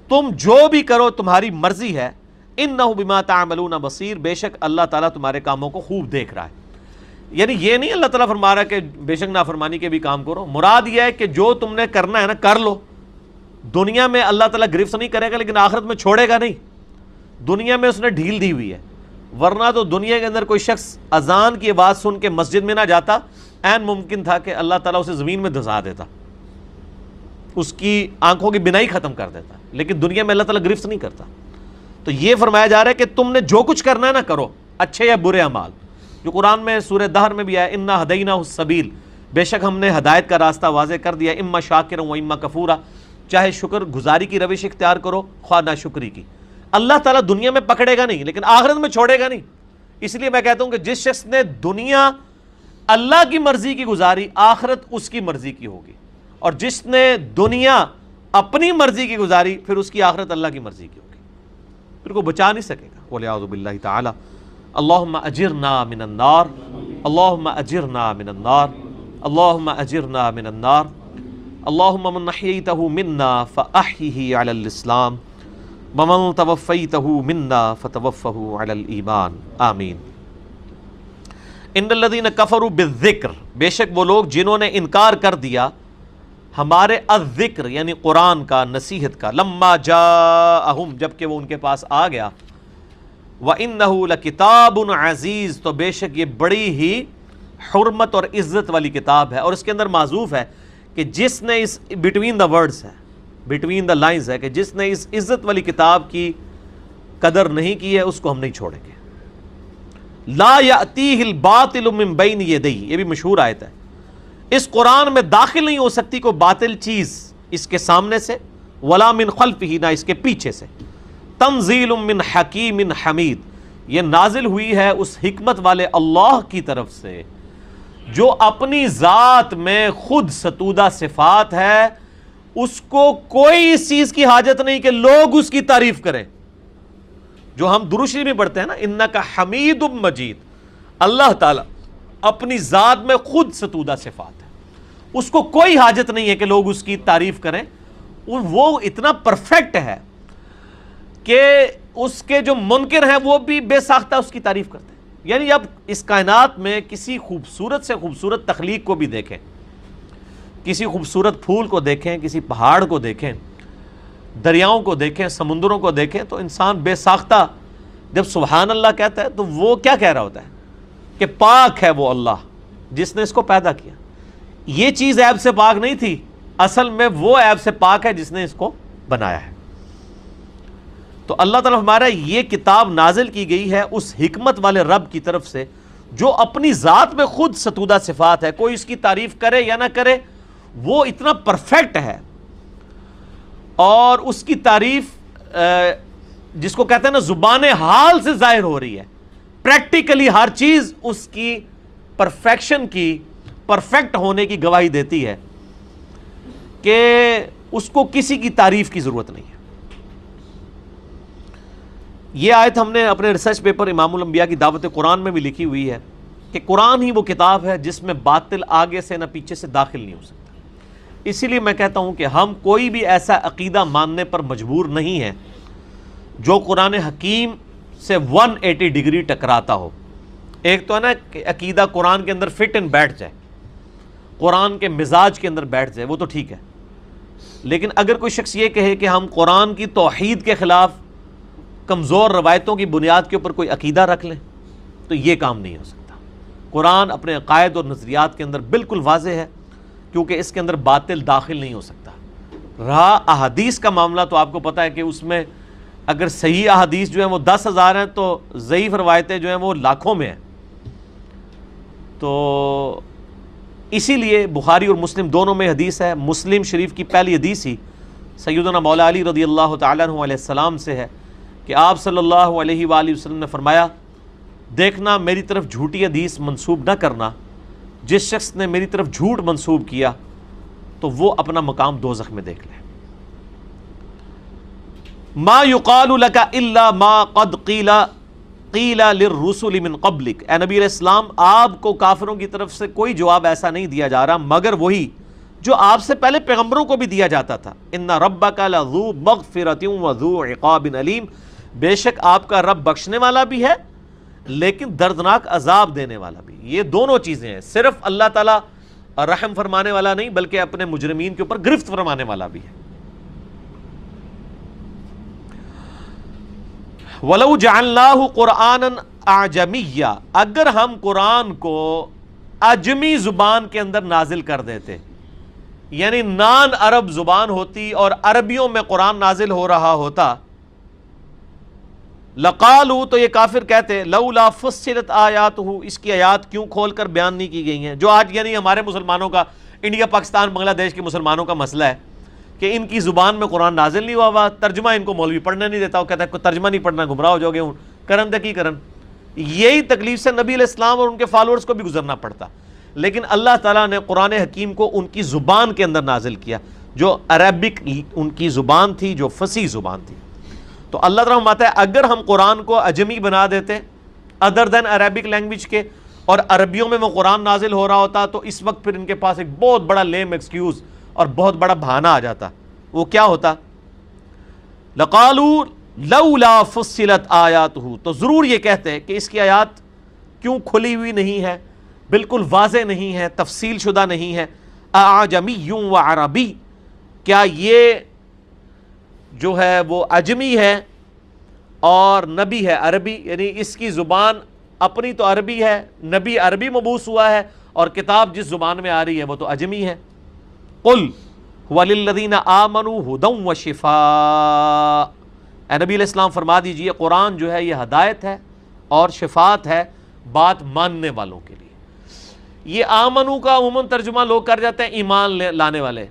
تم جو بھی کرو تمہاری مرضی ہے، انہ بما تعملون بصیر، بے شک اللہ تعالیٰ تمہارے کاموں کو خوب دیکھ رہا ہے۔ یعنی یہ نہیں اللہ تعالیٰ فرما رہا کہ بے شک نافرمانی کے بھی کام کرو، مراد یہ ہے کہ جو تم نے کرنا ہے نا کر لو۔ دنیا میں اللہ تعالیٰ گرفت نہیں کرے گا لیکن آخرت میں چھوڑے گا نہیں، دنیا میں اس نے ڈھیل دی ہوئی ہے، ورنہ تو دنیا کے اندر کوئی شخص اذان کی آواز سن کے مسجد میں نہ جاتا، عین ممکن تھا کہ اللہ تعالیٰ اسے زمین میں دھسا دیتا، اس کی آنکھوں کی بینائی ختم کر دیتا، لیکن دنیا میں اللہ تعالیٰ گرفت نہیں کرتا۔ تو یہ فرمایا جا رہا ہے کہ تم نے جو کچھ کرنا ہے نا کرو، اچھے یا برے اعمال، جو قرآن میں سورہ دہر میں بھی آیا انا ہدیناہ السبیل، بے شک ہم نے ہدایت کا راستہ واضح کر دیا، اما شاکرا و اما کفورا، چاہے شکر گزاری کی روش اختیار کرو خواہ ناشکری کی۔ اللہ تعالیٰ دنیا میں پکڑے گا نہیں لیکن آخرت میں چھوڑے گا نہیں۔ اس لیے میں کہتا ہوں کہ جس شخص نے دنیا اللہ کی مرضی کی گزاری، آخرت اس کی مرضی کی ہوگی، اور جس نے دنیا اپنی مرضی کی گزاری پھر اس کی آخرت اللہ کی مرضی کی ہوگی، پھر کو بچا نہیں سکے گا۔ والعیاذ باللہ تعالی۔ اللہم اجرنا من النار، اللہم اجرنا من النار، اللہم اجرنا من النار، اللہم من احییتہ منا فاحیہ علی الاسلام ومن توفیتہ منا فتوفہ علی الایمان، آمین۔ ان الذین کفروا بالذکر، بے شک وہ لوگ جنہوں نے انکار کر دیا ہمارے الذکر یعنی قرآن کا، نصیحت کا، لما جاءہم، جبکہ وہ ان کے پاس آ گیا، وَإِنَّهُ لَكِتَابٌ عَزِیز، تو بے شک یہ بڑی ہی حرمت اور عزت والی کتاب ہے، اور اس کے اندر معذوف ہے کہ جس نے اس بٹوین دا ورڈز ہے، بٹوین دا لائنز ہے، کہ جس نے اس عزت والی کتاب کی قدر نہیں کی ہے اس کو ہم نہیں چھوڑیں گے۔ لا یأتیہ الباطل من بین یدیہ، یہ بھی مشہور آیت ہے، اس قرآن میں داخل نہیں ہو سکتی کوئی باطل چیز اس کے سامنے سے، ولا من خلفہ، نہ اس کے پیچھے سے۔ تنزیل من حکیم حمید، یہ نازل ہوئی ہے اس حکمت والے اللہ کی طرف سے جو اپنی ذات میں خود ستودہ صفات ہے، اس کو کوئی اس چیز کی حاجت نہیں کہ لوگ اس کی تعریف کریں۔ جو ہم درود شریف میں پڑھتے ہیں نا، انک حمید مجید، اللہ تعالیٰ اپنی ذات میں خود ستودہ صفات ہے، اس کو کوئی حاجت نہیں ہے کہ لوگ اس کی تعریف کریں، وہ اتنا پرفیکٹ ہے کہ اس کے جو منکر ہیں وہ بھی بے ساختہ اس کی تعریف کرتے ہیں۔ یعنی اب اس کائنات میں کسی خوبصورت سے خوبصورت تخلیق کو بھی دیکھیں، کسی خوبصورت پھول کو دیکھیں، کسی پہاڑ کو دیکھیں، دریاؤں کو دیکھیں، سمندروں کو دیکھیں، تو انسان بے ساختہ جب سبحان اللہ کہتا ہے تو وہ کیا کہہ رہا ہوتا ہے کہ پاک ہے وہ اللہ جس نے اس کو پیدا کیا۔ یہ چیز عیب سے پاک نہیں تھی، اصل میں وہ عیب سے پاک ہے جس نے اس کو بنایا ہے۔ تو اللہ تعالیٰ ہمارا یہ کتاب نازل کی گئی ہے اس حکمت والے رب کی طرف سے جو اپنی ذات میں خود ستودہ صفات ہے، کوئی اس کی تعریف کرے یا نہ کرے وہ اتنا پرفیکٹ ہے، اور اس کی تعریف جس کو کہتے ہیں نا زبان حال سے ظاہر ہو رہی ہے، پریکٹیکلی ہر چیز اس کی پرفیکشن کی، پرفیکٹ ہونے کی گواہی دیتی ہے کہ اس کو کسی کی تعریف کی ضرورت نہیں ہے۔ یہ آیت ہم نے اپنے ریسرچ پیپر امام الانبیاء کی دعوت قرآن میں بھی لکھی ہوئی ہے کہ قرآن ہی وہ کتاب ہے جس میں باطل آگے سے نہ پیچھے سے داخل نہیں ہو سکتا۔ اسی لیے میں کہتا ہوں کہ ہم کوئی بھی ایسا عقیدہ ماننے پر مجبور نہیں ہیں جو قرآن حکیم سے 180 ڈگری ٹکراتا ہو۔ ایک تو ہے نا کہ عقیدہ قرآن کے اندر فٹ ان بیٹھ جائے، قرآن کے مزاج کے اندر بیٹھ جائے، وہ تو ٹھیک ہے، لیکن اگر کوئی شخص یہ کہے کہ ہم قرآن کی توحید کے خلاف کمزور روایتوں کی بنیاد کے اوپر کوئی عقیدہ رکھ لیں تو یہ کام نہیں ہو سکتا۔ قرآن اپنے عقائد اور نظریات کے اندر بالکل واضح ہے، کیونکہ اس کے اندر باطل داخل نہیں ہو سکتا۔ رہا احادیث کا معاملہ تو آپ کو پتہ ہے کہ اس میں اگر صحیح احادیث جو ہیں وہ 10,000 ہیں تو ضعیف روایتیں جو ہیں وہ لاکھوں میں ہیں۔ تو اسی لیے بخاری اور مسلم دونوں میں حدیث ہے، مسلم شریف کی پہلی حدیث ہی سیدنا مولا علی رضی اللہ تعالیٰ عنہ علیہ السلام سے ہے کہ آپ صلی اللہ علیہ وآلہ وسلم نے فرمایا، دیکھنا میری طرف جھوٹی حدیث منسوب نہ کرنا، جس شخص نے میری طرف جھوٹ منسوب کیا تو وہ اپنا مقام دوزخ میں دیکھ لے۔ ما یقال لک الا ما قد قیل للرسل من قبلک، اے نبی علیہ السلام آپ کو کافروں کی طرف سے کوئی جواب ایسا نہیں دیا جا رہا مگر وہی جو آپ سے پہلے پیغمبروں کو بھی دیا جاتا تھا۔ ان ربک لذو مغفرۃ وذو عقاب علیم، بے شک آپ کا رب بخشنے والا بھی ہے لیکن دردناک عذاب دینے والا بھی۔ یہ دونوں چیزیں ہیں، صرف اللہ تعالیٰ رحم فرمانے والا نہیں بلکہ اپنے مجرمین کے اوپر گرفت فرمانے والا بھی ہے۔ وَلَوْ جَعَلْنَاهُ قُرْآنًا أَعْجَمِيًّا، اگر ہم قرآن کو عجمی زبان کے اندر نازل کر دیتے، یعنی نان عرب زبان ہوتی اور عربیوں میں قرآن نازل ہو رہا ہوتا، لقالوا، تو یہ کافر کہتے لولا فصلت آیاتہ، اس کی آیات کیوں کھول کر بیان نہیں کی گئی ہیں۔ جو آج یعنی ہمارے مسلمانوں کا، انڈیا پاکستان بنگلہ دیش کے مسلمانوں کا مسئلہ ہے کہ ان کی زبان میں قرآن نازل نہیں ہوا، ترجمہ ان کو مولوی پڑھنے نہیں دیتا، وہ کہتا ہے کوئی ترجمہ نہیں پڑھنا گمراہ ہو جاؤ گے، کرن دے کی کرن۔ یہی تکلیف سے نبی علیہ السلام اور ان کے فالوورز کو بھی گزرنا پڑتا، لیکن اللہ تعالیٰ نے قرآن حکیم کو ان کی زبان کے اندر نازل کیا جو عربک ان کی زبان تھی، جو فصیح زبان تھی۔ تو اللہ تعالیٰ فرماتا ہے اگر ہم قرآن کو عجمی بنا دیتے ادر دین عربک لینگویج کے، اور عربیوں میں وہ قرآن نازل ہو رہا ہوتا، تو اس وقت پھر ان کے پاس ایک بہت بڑا لیم ایکسکیوز اور بہت بڑا بہانہ آ جاتا۔ وہ کیا ہوتا؟ لقالوا لولا فصلت آیاتہ، تو ضرور یہ کہتے کہ اس کی آیات کیوں کھلی ہوئی نہیں ہے، بالکل واضح نہیں ہے، تفصیل شدہ نہیں ہے۔ اعجمی و عربی، کیا یہ جو ہے وہ عجمی ہے اور نبی ہے عربی، یعنی اس کی زبان اپنی تو عربی ہے، نبی عربی مبعوث ہوا ہے، اور کتاب جس زبان میں آ رہی ہے وہ تو عجمی ہے۔ قل هو للذین آمنوا ھدی وشفاء، اے نبی علیہ السلام فرما دیجئے قرآن جو ہے یہ ہدایت ہے اور شفاعت ہے بات ماننے والوں کے لیے۔ یہ آمنو کا عموماً ترجمہ لوگ کر جاتے ہیں ایمان لانے والے،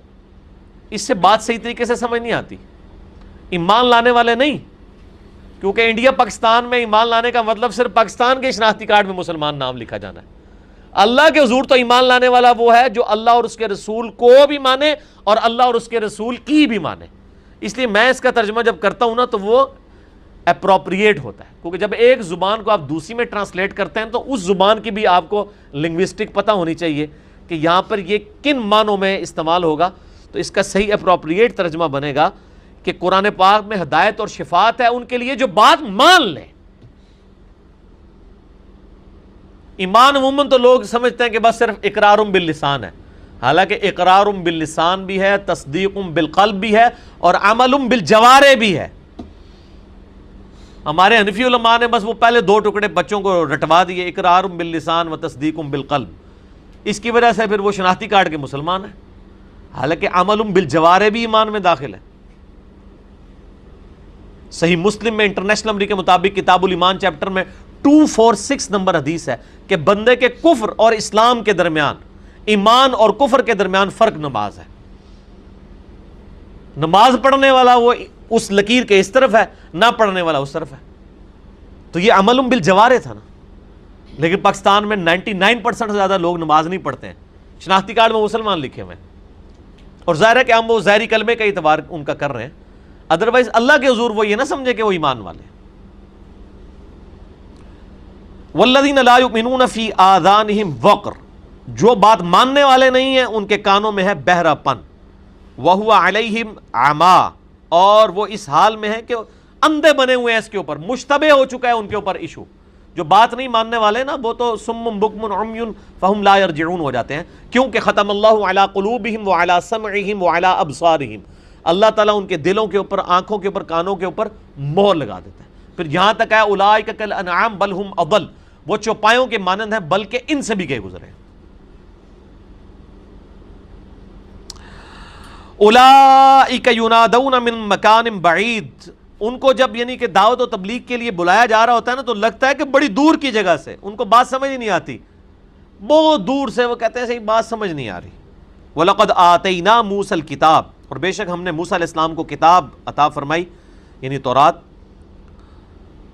اس سے بات صحیح طریقے سے سمجھ نہیں آتی۔ ایمان لانے والے نہیں، کیونکہ انڈیا پاکستان میں ایمان لانے کا مطلب صرف پاکستان کے شناختی کارڈ میں مسلمان نام لکھا جانا ہے۔ اللہ کے حضور تو ایمان لانے والا وہ ہے جو اللہ اور اس کے رسول کو بھی مانے اور اللہ اور اس کے رسول کی بھی مانے۔ اس لیے میں اس کا ترجمہ جب کرتا ہوں نا تو وہ اپروپریٹ ہوتا ہے، کیونکہ جب ایک زبان کو آپ دوسری میں ٹرانسلیٹ کرتے ہیں تو اس زبان کی بھی آپ کو لنگوسٹک پتہ ہونی چاہیے کہ یہاں پر یہ کن معنوں میں استعمال ہوگا، تو اس کا صحیح اپروپریٹ ترجمہ بنے گا کہ قرآن پاک میں ہدایت اور شفاعت ہے ان کے لیے جو بات مان لیں۔ ایمان عموماً تو لوگ سمجھتے ہیں کہ بس صرف اقرار باللسان ہے، حالانکہ اقرار باللسان بھی ہے، تصدیق بالقلب بھی ہے اور عمل بالجوارح بھی ہے۔ ہمارے حنفی علماء نے بس وہ پہلے دو ٹکڑے بچوں کو رٹوا دیے، اقرار باللسان و تصدیق بالقلب، اس کی وجہ سے پھر وہ شناختی کارڈ کے مسلمان ہیں، حالانکہ عمل بالجوارح بھی ایمان میں داخل ہے۔ صحیح مسلم میں انٹرنیشنل نمبر کے مطابق کتاب الایمان چیپٹر میں 246 نمبر حدیث ہے کہ بندے کے کفر اور اسلام کے درمیان، ایمان اور کفر کے درمیان فرق نماز ہے۔ نماز پڑھنے والا وہ اس لکیر کے اس طرف ہے، نہ پڑھنے والا اس طرف ہے، تو یہ عمل بالجوارح تھا نا۔ لیکن پاکستان میں 99% سے زیادہ لوگ نماز نہیں پڑھتے ہیں، شناختی کارڈ میں مسلمان لکھے ہوئے ہیں، اور ظاہر ہے کہ ہم وہ ظاہری کلمے کا اعتبار ان کا کر رہے ہیں، ادروائز اللہ کے حضور وہ یہ نہ سمجھے کہ وہ ایمان والے ہیں۔ والذین لا یؤمنون فی آذانہم وقر، جو بات ماننے والے نہیں ہیں ان کے کانوں میں ہے بہرا پن، وہو علیہم عما، اور وہ اس حال میں ہے کہ اندھے بنے ہوئے ہیں، اس کے اوپر مشتبہ ہو چکا ہے ان کے اوپر ایشو۔ جو بات نہیں ماننے والے نا وہ تو صم بکم عمی فہم لا یرجعون ہو جاتے ہیں، کیونکہ ختم اللہ علی قلوبہم وعلی سمعہم وعلی ابصارہم، اللہ تعالیٰ ان کے دلوں کے اوپر، آنکھوں کے اوپر، کانوں کے اوپر مہر لگا دیتا ہے۔ پھر یہاں تک ہے اولئک کالانعام بل ہم اضل، وہ چوپایوں کے مانند ہیں بلکہ ان سے بھی گئے گزرے ہیں۔ اولئک ینادون من مکان بعید، ان کو جب یعنی کہ دعوت و تبلیغ کے لیے بلایا جا رہا ہوتا ہے نا تو لگتا ہے کہ بڑی دور کی جگہ سے، ان کو بات سمجھ ہی نہیں آتی، بہت دور سے وہ کہتے ہیں صحیح بات سمجھ نہیں آ رہی۔ وَلَقَدْ آتَيْنَا مُوسَى الْكِتَابَ، اور بے شک ہم نے موسیٰ علیہ السلام کو کتاب عطا فرمائی یعنی تورات،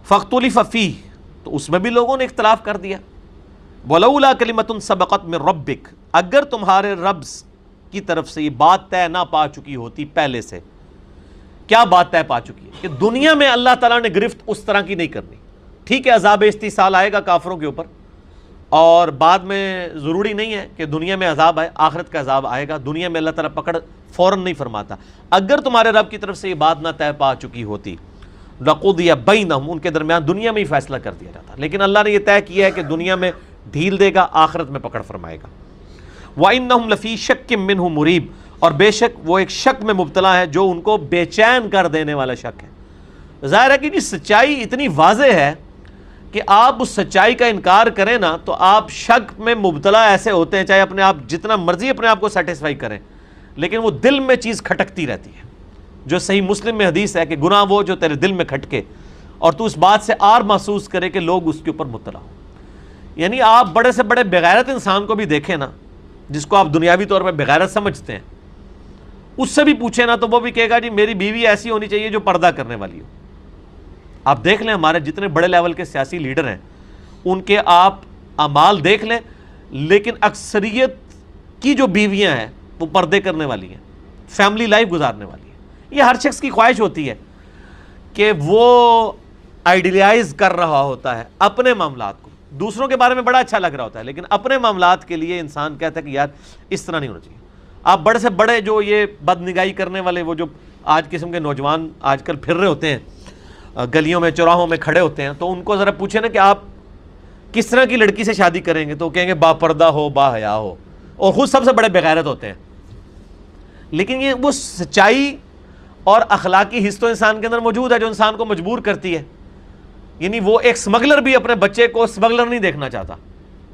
فَاخْتُلِفَ فِيهِ، تو اس میں بھی لوگوں نے اختلاف کر دیا۔ وَلَوْلَا كَلِمَةٌ سَبَقَتْ مِنْ رَبِّكَ، اگر تمہارے رب کی طرف سے یہ بات طے نہ پا چکی ہوتی پہلے سے۔ کیا بات طے پا چکی ہے؟ کہ دنیا میں اللہ تعالیٰ نے گرفت اس طرح کی نہیں کرنی۔ ٹھیک ہے عذاب استحصال آئے گا کافروں کے اوپر، اور بعد میں ضروری نہیں ہے کہ دنیا میں عذاب آئے، آخرت کا عذاب آئے گا، دنیا میں اللہ تعالیٰ پکڑ فوراً نہیں فرماتا۔ اگر تمہارے رب کی طرف سے یہ بات نہ طے پا چکی ہوتی، لَقُضِيَ بَيْنَهُمْ، ان کے درمیان دنیا میں ہی فیصلہ کر دیا جاتا، لیکن اللہ نے یہ طے کیا ہے کہ دنیا میں ڈھیل دے گا، آخرت میں پکڑ فرمائے گا۔ وَإِنَّهُمْ لَفِي شَكٍّ مِّنْهُ مُرِيبٍ، اور بے شک وہ ایک شک میں مبتلا ہے جو ان کو بے چین کر دینے والا شک ہے۔ ظاہر ہے کہ سچائی اتنی واضح ہے کہ آپ اس سچائی کا انکار کریں نا تو آپ شک میں مبتلا ایسے ہوتے ہیں، چاہے اپنے آپ جتنا مرضی اپنے آپ کو سیٹسفائی کریں، لیکن وہ دل میں چیز کھٹکتی رہتی ہے۔ جو صحیح مسلم میں حدیث ہے کہ گناہ وہ جو تیرے دل میں کھٹکے اور تو اس بات سے آر محسوس کرے کہ لوگ اس کے اوپر مبتلا ہوں۔ یعنی آپ بڑے سے بڑے بغیرت انسان کو بھی دیکھیں نا، جس کو آپ دنیاوی طور پہ بغیرت سمجھتے ہیں، اس سے بھی پوچھیں نا تو وہ بھی کہے گا جی میری بیوی ایسی ہونی چاہیے جو پردہ کرنے والی ہو۔ آپ دیکھ لیں ہمارے جتنے بڑے لیول کے سیاسی لیڈر ہیں ان کے آپ اعمال دیکھ لیں، لیکن اکثریت کی جو بیویاں ہیں وہ پردے کرنے والی ہیں، فیملی لائف گزارنے والی ہیں۔ یہ ہر شخص کی خواہش ہوتی ہے کہ وہ آئیڈیلائز کر رہا ہوتا ہے اپنے معاملات کو، دوسروں کے بارے میں بڑا اچھا لگ رہا ہوتا ہے، لیکن اپنے معاملات کے لیے انسان کہتا ہے کہ یار اس طرح نہیں ہونا چاہیے۔ آپ بڑے سے بڑے جو یہ بد نگاہی کرنے والے وہ جو آج قسم کے نوجوان آج کل پھر رہے ہوتے ہیں گلیوں میں چوراہوں میں کھڑے ہوتے ہیں، تو ان کو ذرا پوچھیں نا کہ آپ کس طرح کی لڑکی سے شادی کریں گے، تو کہیں گے با پردہ ہو، با حیا ہو، اور خود سب سے بڑے بغیرت ہوتے ہیں۔ لیکن یہ وہ سچائی اور اخلاقی حس تو انسان کے اندر موجود ہے جو انسان کو مجبور کرتی ہے۔ یعنی وہ ایک اسمگلر بھی اپنے بچے کو اسمگلر نہیں دیکھنا چاہتا،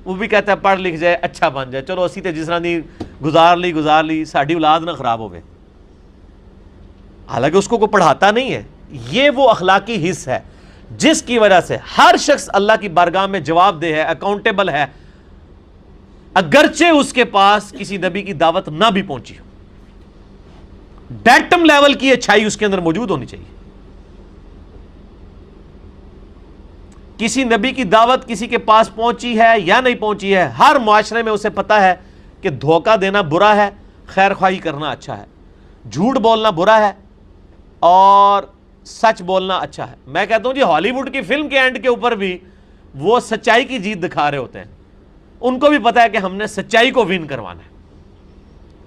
وہ بھی کہتا ہے پڑھ لکھ جائے، اچھا بن جائے، چلو اسی تے جس طرح دی گزار لی ساڑھی اولاد نہ خراب ہوئے، حالانکہ اس کو کوئی پڑھاتا نہیں ہے۔ یہ وہ اخلاقی حص ہے جس کی وجہ سے ہر شخص اللہ کی بارگاہ میں جواب دہ ہے، اکاؤنٹیبل ہے، اگرچہ اس کے پاس کسی نبی کی دعوت نہ بھی پہنچی ہو۔ ڈیٹم لیول کی اچھائی اس کے اندر موجود ہونی چاہیے۔ کسی نبی کی دعوت کسی کے پاس پہنچی ہے یا نہیں پہنچی ہے، ہر معاشرے میں اسے پتا ہے کہ دھوکہ دینا برا ہے، خیر خواہی کرنا اچھا ہے، جھوٹ بولنا برا ہے اور سچ بولنا اچھا ہے۔ میں کہتا ہوں جی ہالی ووڈ کی فلم کے اینڈ کے اوپر بھی وہ سچائی کی جیت دکھا رہے ہوتے ہیں، ان کو بھی پتا ہے کہ ہم نے سچائی کو ون کروانا ہے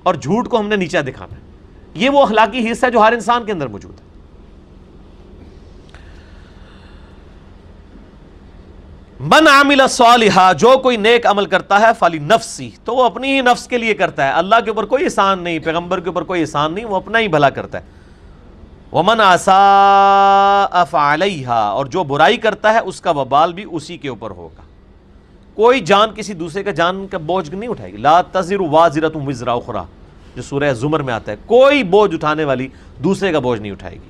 اور جھوٹ کو ہم نے نیچا دکھانا ہے۔ یہ وہ اخلاقی حصہ ہے جو ہر انسان کے اندر موجود ہے۔ من عمل صالحا، جو کوئی نیک عمل کرتا ہے فلنفسی، تو وہ اپنی ہی نفس کے لیے کرتا ہے، اللہ کے اوپر کوئی احسان نہیں، پیغمبر کے اوپر کوئی احسان نہیں، وہ اپنا ہی بھلا کرتا ہے۔ ومن اساء فعلیہا، اور جو برائی کرتا ہے اس کا وبال بھی اسی کے اوپر ہوگا۔ کوئی جان کسی دوسرے کا جان کا بوجھ نہیں اٹھائے گی۔ لا تزر وازرۃ وزر اخری، جو سورہ زمر میں آتا ہے، کوئی بوجھ اٹھانے والی دوسرے کا بوجھ نہیں اٹھائے گی۔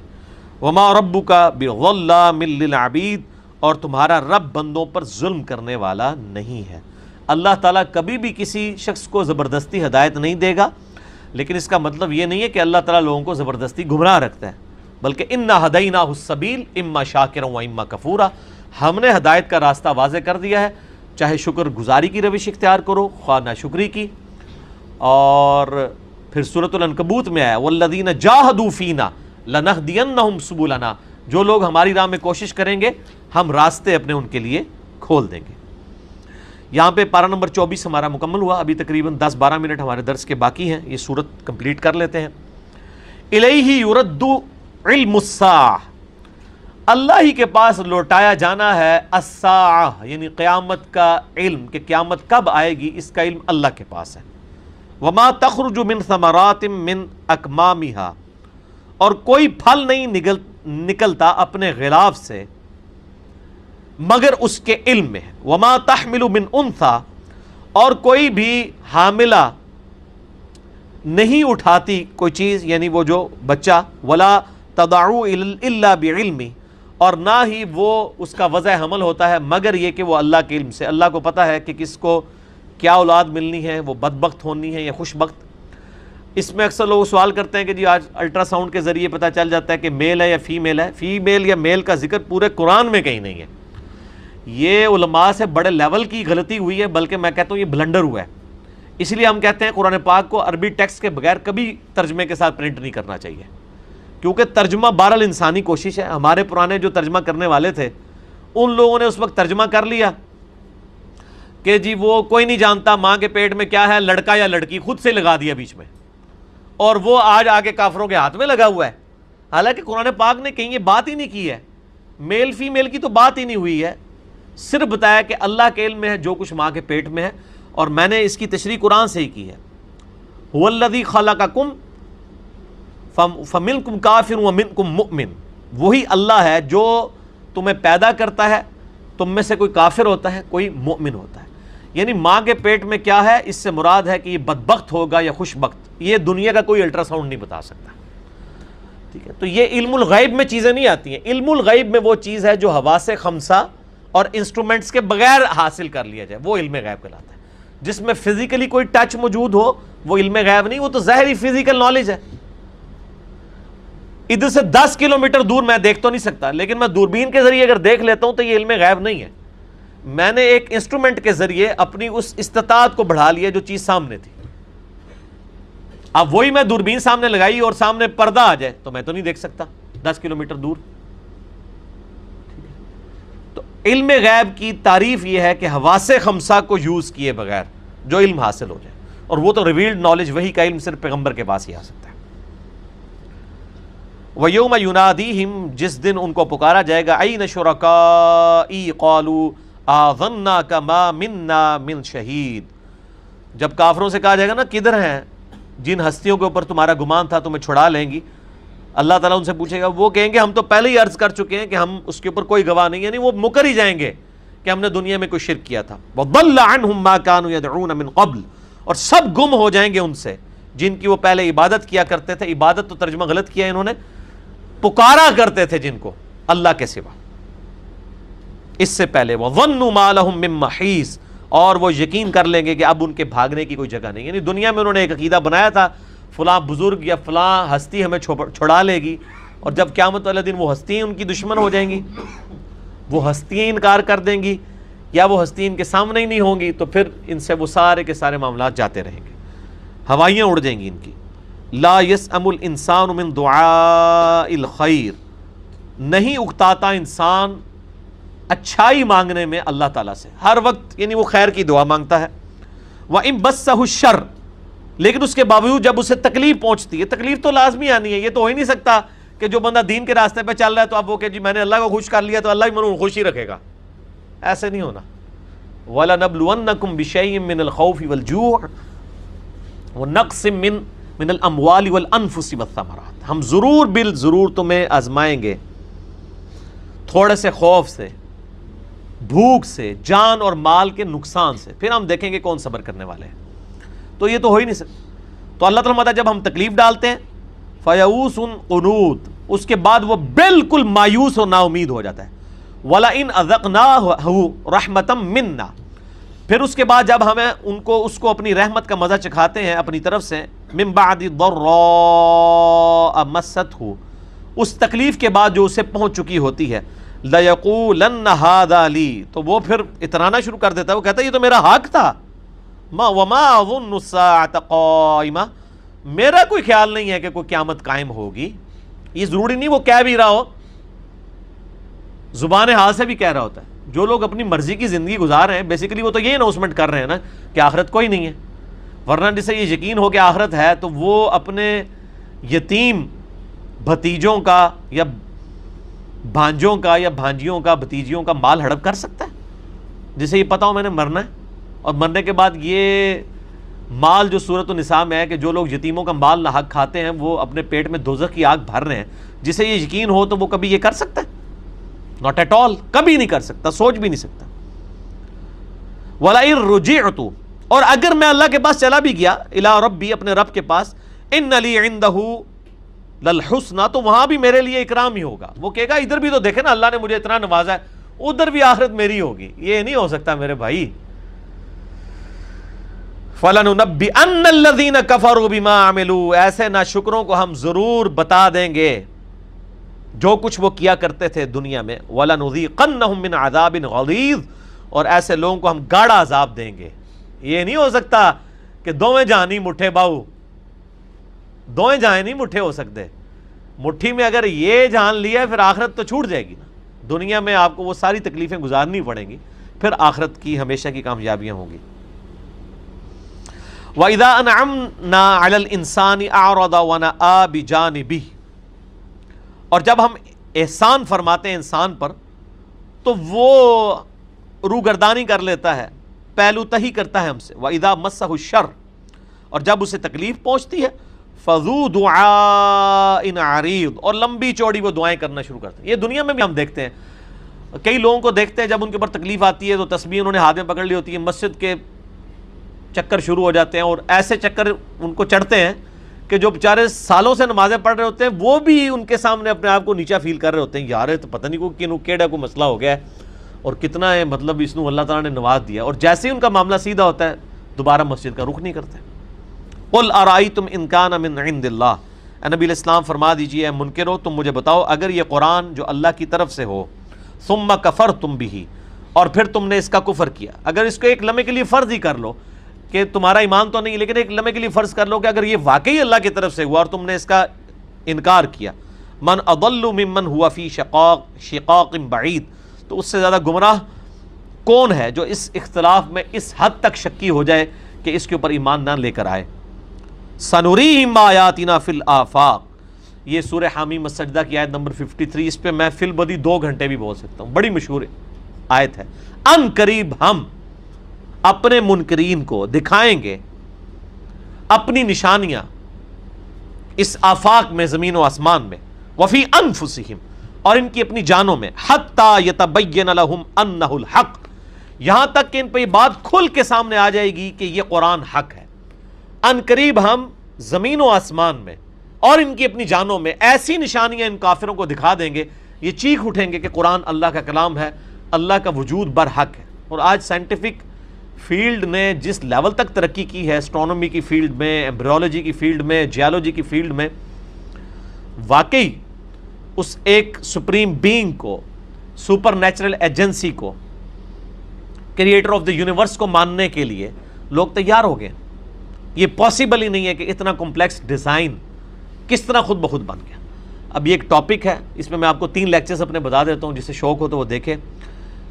وما ربک بظلام للعبید، اور تمہارا رب بندوں پر ظلم کرنے والا نہیں ہے۔ اللہ تعالیٰ کبھی بھی کسی شخص کو زبردستی ہدایت نہیں دے گا، لیکن اس کا مطلب یہ نہیں ہے کہ اللہ تعالیٰ لوگوں کو زبردستی گمراہ رکھتا ہے، بلکہ انا ہدیناہ السبیل اما شاکرا و اما کفورا، ہم نے ہدایت کا راستہ واضح کر دیا ہے، چاہے شکر گزاری کی روش اختیار کرو خواہ ناشکری کی۔ اور پھر سورۃ العنکبوت میں آیا والذین جاہدوا فینا لنہدینہم سبلنا، جو لوگ ہماری راہ میں کوشش کریں گے ہم راستے اپنے ان کے لیے کھول دیں گے۔ یہاں پہ پارہ نمبر 24 ہمارا مکمل ہوا، ابھی تقریباً 10-12 منٹ ہمارے درس کے باقی ہیں، یہ سورت کمپلیٹ کر لیتے ہیں۔ الیہ یرد علم الساعہ، اللہ ہی کے پاس لوٹایا جانا ہے الساعہ، یعنی قیامت کا علم، کہ قیامت کب آئے گی اس کا علم اللہ کے پاس ہے۔ وما تخرج من ثمرات من اکمامہا، اور کوئی پھل نہیں نکلتا اپنے غلاف سے مگر اس کے علم میں ہے۔ وما تحمل من انثی، اور کوئی بھی حاملہ نہیں اٹھاتی کوئی چیز، یعنی وہ جو بچہ، ولا تضع الا بعلم، اور نہ ہی وہ اس کا وضع حمل ہوتا ہے مگر یہ کہ وہ اللہ کے علم سے، اللہ کو پتہ ہے کہ کس کو کیا اولاد ملنی ہے، وہ بدبخت ہونی ہے یا خوش بخت۔ اس میں اکثر لوگ سوال کرتے ہیں کہ جی آج الٹرا ساؤنڈ کے ذریعے پتہ چل جاتا ہے کہ میل ہے یا فیمیل ہے۔ فیمیل یا میل کا ذکر پورے قرآن میں کہیں نہیں ہے۔ یہ علماء سے بڑے لیول کی غلطی ہوئی ہے، بلکہ میں کہتا ہوں یہ بلنڈر ہوا ہے۔ اس لیے ہم کہتے ہیں قرآن پاک کو عربی ٹیکسٹ کے بغیر کبھی ترجمے کے ساتھ پرنٹ نہیں کرنا چاہیے، کیونکہ ترجمہ بہرحال انسانی کوشش ہے۔ ہمارے پرانے جو ترجمہ کرنے والے تھے ان لوگوں نے اس وقت ترجمہ کر لیا کہ جی وہ کوئی نہیں جانتا ماں کے پیٹ میں کیا ہے، لڑکا یا لڑکی، خود سے لگا دیا بیچ میں، اور وہ آج آگے کافروں کے ہاتھ میں لگا ہوا ہے۔ حالانکہ قرآن پاک نے کہیں یہ بات ہی نہیں کی ہے، میل فیمیل کی تو بات ہی نہیں ہوئی ہے، صرف بتایا کہ اللہ کے علم میں ہے جو کچھ ماں کے پیٹ میں ہے، اور میں نے اس کی تشریح قرآن سے ہی کی ہے۔ هو الذی خلقکم فمنکم کافر ومنکم مؤمن، وہی اللہ ہے جو تمہیں پیدا کرتا ہے، تم میں سے کوئی کافر ہوتا ہے کوئی مؤمن ہوتا ہے۔ یعنی ماں کے پیٹ میں کیا ہے، اس سے مراد ہے کہ یہ بدبخت ہوگا یا خوش بخت، یہ دنیا کا کوئی الٹرا ساؤنڈ نہیں بتا سکتا، ٹھیک ہے۔ تو یہ علم الغیب میں چیزیں نہیں آتی ہیں۔ علم الغیب میں وہ چیز ہے جو حواس خمسہ اور انسٹرومنٹس کے بغیر حاصل کر لیا جائے، وہ علم غیب کہلاتا ہے۔ جس میں فزیکلی کوئی ٹچ موجود ہو وہ علم غیب نہیں، وہ تو ظاہری فزیکل نالج ہے۔ ادھر سے 10 کلومیٹر دور میں دیکھ تو نہیں سکتا، لیکن میں دوربین کے ذریعے اگر دیکھ لیتا ہوں تو یہ علم غیب نہیں ہے۔ میں نے ایک انسٹرومنٹ کے ذریعے اپنی اس استطاعت کو بڑھا لیا جو چیز سامنے تھی۔ اب وہی میں دوربین سامنے لگائی اور سامنے پردہ آ جائے تو میں تو نہیں دیکھ سکتا 10 کلومیٹر دور۔ تو علم غیب کی تعریف یہ ہے کہ حواس خمسہ کو یوز کیے بغیر جو علم حاصل ہو جائے، اور وہ تو ریویلڈ نالج، وہی کا علم صرف پیغمبر کے پاس ہی آ سکتا ہے۔ وَيَوْمَ يُنَادِيهِمْ، جس دن ان کو پکارا جائے گا، أَيْنَ شُرَكَائِي قَالُوا آذَنَّاكَ مَا مِنَّا مِنْ شَهِيدٍ، جب کافروں سے کہا جائے گا نا کدھر ہیں جن ہستیوں کے اوپر تمہارا گمان تھا تمہیں چھڑا لیں گی، اللہ تعالیٰ ان سے پوچھے گا، وہ کہیں گے ہم تو پہلے ہی عرض کر چکے ہیں کہ ہم اس کے اوپر کوئی گواہ نہیں، یعنی وہ مکر ہی جائیں گے کہ ہم نے دنیا میں کوئی شرک کیا تھا۔ وَضَلَّ عَنْهُمْ مَا كَانُوا يَدْعُونَ مِنْ قَبْلِ، اور سب گم ہو جائیں گے ان سے جن کی وہ پہلے عبادت کیا کرتے تھے. عبادت تو ترجمہ غلط کیا انہوں نے, پکارا کرتے تھے جن کو اللہ کے سوا. اس سے پہلے وَظَنُّوا مَا لَهُم مِّن مَّحِيصٍ, اور وہ یقین کر لیں گے کہ اب ان کے بھاگنے کی کوئی جگہ نہیں. یعنی دنیا میں انہوں نے ایک عقیدہ بنایا تھا فلاں بزرگ یا فلاں ہستی ہمیں چھڑا لے گی, اور جب قیامت والے دن وہ ہستیاں ان کی دشمن ہو جائیں گی, وہ ہستیاں انکار کر دیں گی, یا وہ ہستی ان کے سامنے ہی نہیں ہوں گی, تو پھر ان سے وہ سارے کے سارے معاملات جاتے رہیں گے, ہوائیاں اڑ جائیں گی ان کی. لا یسأم الانسان من دعاء الخیر, نہیں اکتاتا انسان اچھائی مانگنے میں اللہ تعالیٰ سے ہر وقت, یعنی وہ خیر کی دعا مانگتا ہے. وَإِن بَسَّهُ الشَّرُّ, لیکن اس کے باوجود جب اسے تکلیف پہنچتی ہے, تکلیف تو لازمی آنی ہے, یہ تو ہو ہی نہیں سکتا کہ جو بندہ دین کے راستے پہ چل رہا ہے تو اب وہ کہ جی میں نے اللہ کو خوش کر لیا تو اللہ ہی منو خوشی رکھے گا, ایسے نہیں ہونا. وَلَنَبْلُوَنَّكُمْ بِشَيْءٍ مِّنَ الْخَوْفِ وَالْجُوعِ وَنَقْصٍ مِّنَ الْأَمْوَالِ وَالْأَنفُسِ وَالثَّمَرَاتِ, ہم ضرور بالضرور تمہیں آزمائیں گے تھوڑے سے خوف سے, بھوک سے, جان اور مال کے نقصان سے, پھر ہم دیکھیں گے کون صبر کرنے والے ہیں. تو یہ تو ہو ہی نہیں سکتا. تو اللہ تعالیٰ فرماتا ہے جب ہم تکلیف ڈالتے ہیں فَيَئُوسٌ قُنُوطٌ, اس کے بعد وہ بالکل مایوس اور نا امید ہو جاتا ہے. وَلَئِنْ أَذَقْنَاهُ رَحْمَةً مِنَّا, پھر اس کے بعد جب ہمیں اس کو اپنی رحمت کا مزہ چکھاتے ہیں اپنی طرف سے, مِن بَعْدِ ضَرَّاءَ مَسَّتْهُ, اس تکلیف کے بعد جو اسے پہنچ چکی ہوتی ہے, لَيَقُولَنَّ هَذَا لِي, تو وہ پھر اترانا شروع کر دیتا ہے, وہ کہتا ہے یہ تو میرا حق تھا. وَمَا أَظُنُّ السَّاعَةَ قَائِمَةً, میرا کوئی خیال نہیں ہے کہ کوئی قیامت قائم ہوگی. یہ ضروری نہیں وہ کہہ بھی رہا ہو, زبان حال سے بھی کہہ رہا ہوتا ہے. جو لوگ اپنی مرضی کی زندگی گزار رہے ہیں بیسیکلی وہ تو یہ اناؤنسمنٹ کر رہے ہیں نا کہ آخرت کوئی نہیں ہے. ورنہ جسے یہ یقین ہو کہ آخرت ہے تو وہ اپنے یتیم بھتیجوں کا یا بھانجوں کا یا بھانجیوں کا بھتیجیوں کا مال ہڑپ کر سکتا ہے, جسے یہ پتا ہو میں نے مرنا ہے, اور مرنے کے بعد یہ مال جو سورۃ النساء میں ہے کہ جو لوگ یتیموں کا مال ناحق کھاتے ہیں وہ اپنے پیٹ میں دوزخ کی آگ بھر رہے ہیں, جسے یہ یقین ہو تو وہ کبھی یہ کر سکتا ہے؟ ناٹ ایٹ آل, کبھی نہیں کر سکتا, سوچ بھی نہیں سکتا. وَلَئِن رُجِعْتُ, اور اگر میں اللہ کے پاس چلا بھی گیا, اِلَىٰ رَبِّي, اپنے رب کے پاس, إِنَّ لِي عِندَهُ لَلْحُسْنَى, تو وہاں بھی میرے لیے اکرام ہی ہوگا. وہ کہے گا ادھر بھی تو دیکھیں نا اللہ نے مجھے اتنا نوازا ہے, ادھر بھی آخرت میری ہوگی. یہ نہیں ہو سکتا میرے بھائی. فَلَنُنَبِّئَنَّ الَّذِينَ كَفَرُوا بِمَا عَمِلُوا, ایسے ناشکروں کو ہم ضرور بتا دیں گے جو کچھ وہ کیا کرتے تھے دنیا میں. وَلَنُذِيقَنَّهُم مِّنْ عَذَابٍ غَلِيظٍ, اور ایسے لوگوں کو ہم گاڑا عذاب دیں گے. یہ نہیں ہو سکتا کہ دوویں جہانی مٹھے باؤ, دوویں جہاں نہیں مٹھے ہو سکتے. مٹھی میں اگر یہ جان لیا پھر آخرت تو چھوٹ جائے گی نا. دنیا میں آپ کو وہ ساری تکلیفیں گزارنی پڑیں گی, پھر آخرت کی ہمیشہ کی کامیابیاں ہوں گی. وَإِذَا أَنْعَمْنَا عَلَى الْإِنسَانِ أَعْرَضَ وَنَأَىٰ بِجَانِبِهِ, اور جب ہم احسان فرماتے ہیں انسان پر تو وہ روگردانی کر لیتا ہے, پہلو تہی کرتا ہے ہم سے. وَإِذَا مَسَّهُ الشَّرُّ, اور جب اسے تکلیف پہنچتی ہے, فَذُو دُعَاءٍ عَرِيضٍ, اور لمبی چوڑی وہ دعائیں کرنا شروع کرتے ہیں. یہ دنیا میں بھی ہم دیکھتے ہیں, کئی لوگوں کو دیکھتے ہیں جب ان کے اوپر تکلیف آتی ہے تو تسبیح انہوں نے ہاتھ میں پکڑ لی ہوتی ہے, مسجد کے چکر شروع ہو جاتے ہیں, اور ایسے چکر ان کو چڑھتے ہیں کہ جو بیچارے سالوں سے نمازیں پڑھ رہے ہوتے ہیں وہ بھی ان کے سامنے اپنے آپ کو نیچا فیل کر رہے ہوتے ہیں, یار تو پتہ نہیں کوئی کیڑا کوئی مسئلہ ہو گیا ہے اور کتنا ہے, مطلب اس کو اللہ تعالیٰ نے نواز دیا. اور جیسے ہی ان کا معاملہ سیدھا ہوتا ہے دوبارہ مسجد کا رخ نہیں کرتے. قُلْ أَرَأَيْتُمْ إِنْ كَانَ مِنْ عِنْدِ اللَّهِ, اے نبی علیہ السلام فرما دیجئے اے منکرو تم مجھے بتاؤ اگر یہ قرآن جو اللہ کی طرف سے ہو, ثُمَّ كَفَرْتُمْ بِهِ, اور پھر تم نے اس کا کفر کیا. اگر اس کو ایک لمحے کے لیے فرض ہی کر لو کہ تمہارا ایمان تو نہیں, لیکن ایک لمحے کے لیے فرض کر لو کہ اگر یہ واقعی اللہ کی طرف سے ہوا اور تم نے اس کا انکار کیا, من اضل ممن ہوا فی شقاق بعید, تو اس سے زیادہ گمراہ کون ہے جو اس اختلاف میں اس حد تک شکی ہو جائے کہ اس کے اوپر ایمان نہ لے کر آئے. سنوریہم آیاتنا فی الآفاق, یہ سورہ حامیم السجدہ کی آیت نمبر 53, اس پہ میں فی البدی 2 گھنٹے بھی بول سکتا ہوں, بڑی مشہور آیت ہے. ان قریب ہم اپنے منکرین کو دکھائیں گے اپنی نشانیاں اس آفاق میں, زمین و آسمان میں, وفی انفسہم, اور ان کی اپنی جانوں میں, حتی یتبین لہم انہ الحق, یہاں تک کہ ان پہ یہ بات کھل کے سامنے آ جائے گی کہ یہ قرآن حق ہے. ان قریب ہم زمین و آسمان میں اور ان کی اپنی جانوں میں ایسی نشانیاں ان کافروں کو دکھا دیں گے، یہ چیخ اٹھیں گے کہ قرآن اللہ کا کلام ہے، اللہ کا وجود برحق ہے۔ اور آج سائنٹیفک فیلڈ نے جس لیول تک ترقی کی ہے، اسٹرونومی کی فیلڈ میں، ایمبریولوجی کی فیلڈ میں، جیولوجی کی فیلڈ میں، واقعی اس ایک سپریم بینگ کو، سپر نیچرل ایجنسی کو، کریٹر آف دا یونیورس کو ماننے کے لیے لوگ تیار ہو گئے۔ یہ پاسبل ہی نہیں ہے کہ اتنا کمپلیکس ڈیزائن کس طرح خود بخود بن گیا۔ اب یہ ایک ٹاپک ہے، اس میں آپ کو 3 لیکچرز اپنے بتا دیتا ہوں، جسے شوق ہو تو وہ دیکھے۔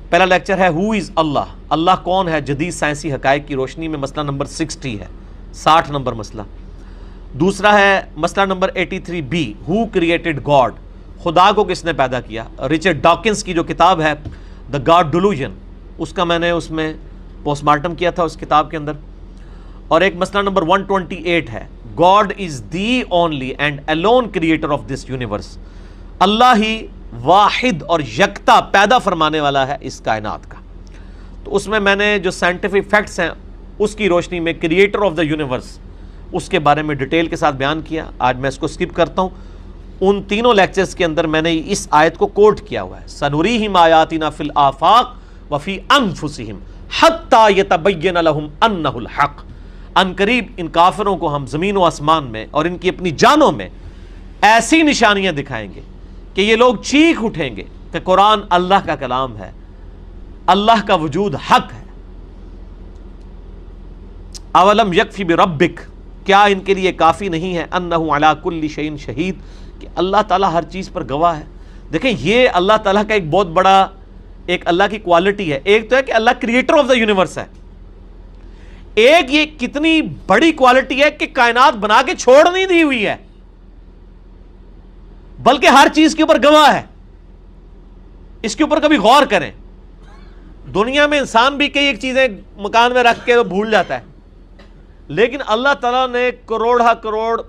پہلا لیکچر ہے ہو از اللہ، اللہ کون ہے جدید سائنسی حقائق کی روشنی میں، مسئلہ نمبر 60 ہے، 60 نمبر مسئلہ۔ دوسرا ہے مسئلہ number 83B، who created God, خدا کو کس نے پیدا کیا۔ رچرڈ ڈاکنز کی جو کتاب ہے دا گاڈ ڈیلوژن، اس کا میں نے اس میں پوسٹ مارٹم کیا تھا اس کتاب کے اندر۔ اور ایک مسئلہ نمبر 128 ہے God is the only and alone creator of this universe, اللہ ہی واحد اور یکتا پیدا فرمانے والا ہے اس کائنات کا۔ تو اس میں نے جو سائنٹیفک فیکٹس ہیں اس کی روشنی میں کریٹر آف دا یونیورس اس کے بارے میں ڈیٹیل کے ساتھ بیان کیا۔ آج میں اس کو سکپ کرتا ہوں۔ ان تینوں لیکچرز کے اندر میں نے اس آیت کو کوٹ کیا ہوا ہے، سنوریہم آیاتنا فی الآفاق وفی انفسہم حتی یتبین لہم انہ الحق۔ ان قریب ان کافروں کو ہم زمین و آسمان میں اور ان کی اپنی جانوں میں ایسی نشانیاں دکھائیں گے کہ یہ لوگ چیخ اٹھیں گے کہ قرآن اللہ کا کلام ہے، اللہ کا وجود حق ہے۔ اولم یکفی بربک، کیا ان کے لیے کافی نہیں ہے، انہ علی کل شیء شہید، کہ اللہ تعالیٰ ہر چیز پر گواہ ہے۔ دیکھیں یہ اللہ تعالیٰ کا ایک بہت بڑا ایک اللہ کی کوالٹی ہے۔ ایک تو ہے کہ اللہ کریٹر آف دا یونیورس ہے، ایک یہ کتنی بڑی کوالٹی ہے کہ کائنات بنا کے چھوڑ نہیں دی ہوئی ہے، بلکہ ہر چیز کے اوپر گواہ ہے۔ اس کے اوپر کبھی غور کریں، دنیا میں انسان بھی کئی ایک چیزیں مکان میں رکھ کے بھول جاتا ہے، لیکن اللہ تعالیٰ نے کروڑہ کروڑ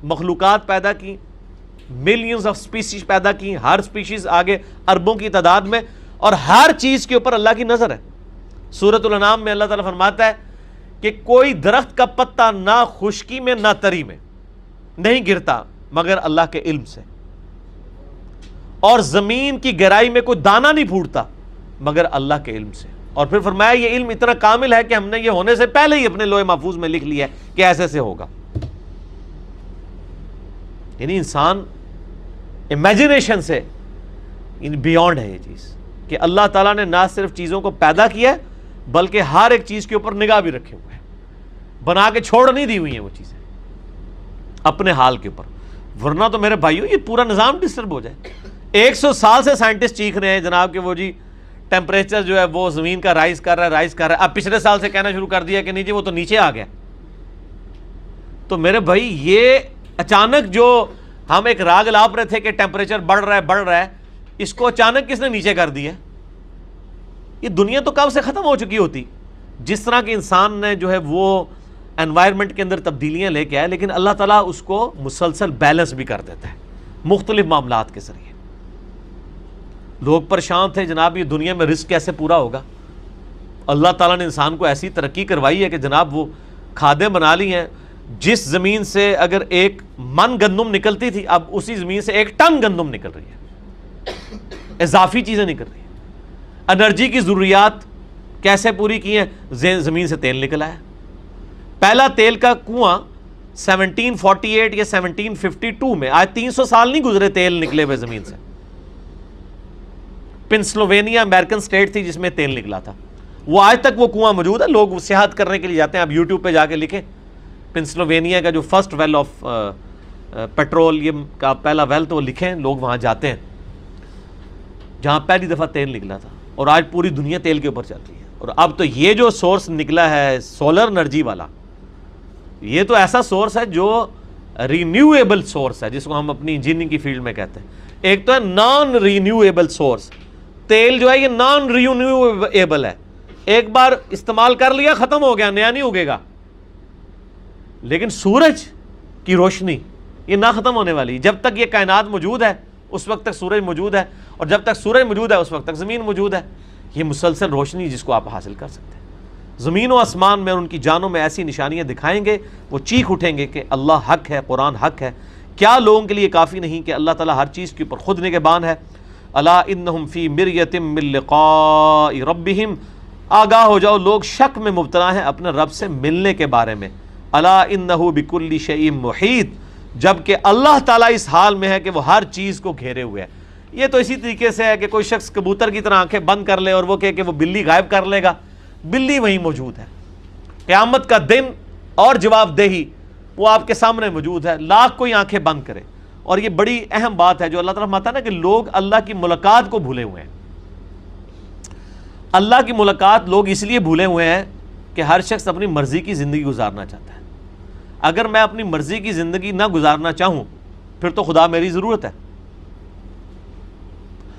مخلوقات پیدا کی، ملینز آف سپیشیز پیدا کی، ہر سپیشیز آگے اربوں کی تعداد میں، اور ہر چیز کے اوپر اللہ کی نظر ہے۔ سورۃ الانعام میں اللہ تعالیٰ فرماتا ہے کہ کوئی درخت کا پتا نہ خشکی میں نہ تری میں نہیں گرتا مگر اللہ کے علم سے، اور زمین کی گہرائی میں کوئی دانہ نہیں پھوٹتا مگر اللہ کے علم سے۔ اور پھر فرمایا یہ علم اتنا کامل ہے کہ ہم نے یہ ہونے سے پہلے ہی اپنے لوح محفوظ میں لکھ لیا ہے کہ ایسے سے ہوگا۔ یعنی انسان امیجنیشن سے بیونڈ ہے یہ چیز، کہ اللہ تعالیٰ نے نہ صرف چیزوں کو پیدا کیا بلکہ ہر ایک چیز کے اوپر نگاہ بھی رکھے ہوئے ہیں، بنا کے چھوڑ نہیں دی ہوئی ہیں وہ چیزیں اپنے حال کے اوپر، ورنہ تو میرے بھائیو یہ پورا نظام ڈسٹرب ہو جائے۔ 100 سال سے سائنٹسٹ چیخ رہے ہیں جناب کہ وہ جی ٹیمپریچر جو ہے وہ زمین کا رائز کر رہا ہے، اب پچھلے سال سے کہنا شروع کر دیا کہ نہیں جی وہ تو نیچے آ گیا۔ تو میرے بھائی یہ اچانک جو ہم ایک راگ لاپ رہے تھے کہ ٹیمپریچر بڑھ رہا ہے، اس کو اچانک کس نے نیچے کر دیا؟ یہ دنیا تو کب سے ختم ہو چکی ہوتی، جس طرح کہ انسان نے جو ہے وہ انوائرمنٹ کے اندر تبدیلیاں لے کے آئے، لیکن اللہ تعالیٰ اس کو مسلسل بیلنس بھی کر دیتا ہے مختلف معاملات کے ذریعے۔ لوگ پریشان تھے جناب یہ دنیا میں رزق کیسے پورا ہوگا، اللہ تعالیٰ نے انسان کو ایسی ترقی کروائی ہے کہ جناب وہ کھادیں بنا لی ہیں، جس زمین سے اگر 1 من گندم نکلتی تھی اب اسی زمین سے 1 ٹن گندم نکل رہی ہے، اضافی چیزیں نکل رہی ہیں۔ انرجی کی ضروریات کیسے پوری کی ہیں؟ زمین سے تیل نکلا ہے۔ پہلا تیل کا کنواں 1748 یا 1752 میں، آج 300 سال نہیں گزرے تیل نکلے ہوئے زمین سے۔ پنسلوینیا امریکن سٹیٹ تھی جس میں تیل نکلا تھا، وہ آج تک وہ کنواں موجود ہے، لوگ سیاحت کرنے کے لیے جاتے ہیں، آپ یوٹیوب پہ جا کے لکھیں پنسلوینیا کا جو فرسٹ ویل آف پیٹرولیم کا پہلا ویل تو وہ لکھیں، لوگ وہاں جاتے ہیں جہاں پہلی دفعہ تیل نکلا تھا، اور آج پوری دنیا تیل کے اوپر چل رہی ہے۔ اور اب تو یہ جو سورس نکلا ہے سولر انرجی والا، یہ تو ایسا سورس ہے جو رینیویبل سورس ہے، جس کو ہم اپنی انجینئرنگ کی فیلڈ میں کہتے ہیں۔ ایک تو ہے نان رینیویبل سورس، تیل جو ہے یہ نان رینیویبل ہے، ایک بار استعمال کر لیا ختم ہو گیا، نیا نہیں اگے گا۔ لیکن سورج کی روشنی یہ نہ ختم ہونے والی، جب تک یہ کائنات موجود ہے اس وقت تک سورج موجود ہے، اور جب تک سورج موجود ہے اس وقت تک زمین موجود ہے۔ یہ مسلسل روشنی جس کو آپ حاصل کر سکتے ہیں، زمین و آسمان میں اور ان کی جانوں میں ایسی نشانیاں دکھائیں گے، وہ چیخ اٹھیں گے کہ اللہ حق ہے، قرآن حق ہے۔ کیا لوگوں کے لیے کافی نہیں کہ اللہ تعالیٰ ہر چیز کے اوپر خود نگہبان ہے؟ الا انہم فی مریۃ من لقاء ربہم، آگاہ ہو جاؤ لوگ شک میں مبتلا ہیں اپنے رب سے ملنے کے بارے میں۔ الا انہ بکل شیء محیط، جبکہ اللہ تعالیٰ اس حال میں ہے کہ وہ ہر چیز کو گھیرے ہوئے ہے۔ یہ تو اسی طریقے سے ہے کہ کوئی شخص کبوتر کی طرح آنکھیں بند کر لے اور وہ کہے کہ وہ بلی غائب کر لے گا، بلی وہیں موجود ہے۔ قیامت کا دن اور جواب دہی وہ آپ کے سامنے موجود ہے، لاکھ کوئی آنکھیں بند کرے۔ اور یہ بڑی اہم بات ہے جو اللہ تعالیٰ فرماتا ہے نا کہ لوگ اللہ کی ملاقات کو بھولے ہوئے ہیں۔ اللہ کی ملاقات لوگ اس لیے بھولے ہوئے ہیں کہ ہر شخص اپنی مرضی کی زندگی گزارنا چاہتا ہے۔ اگر میں اپنی مرضی کی زندگی نہ گزارنا چاہوں پھر تو خدا میری ضرورت ہے،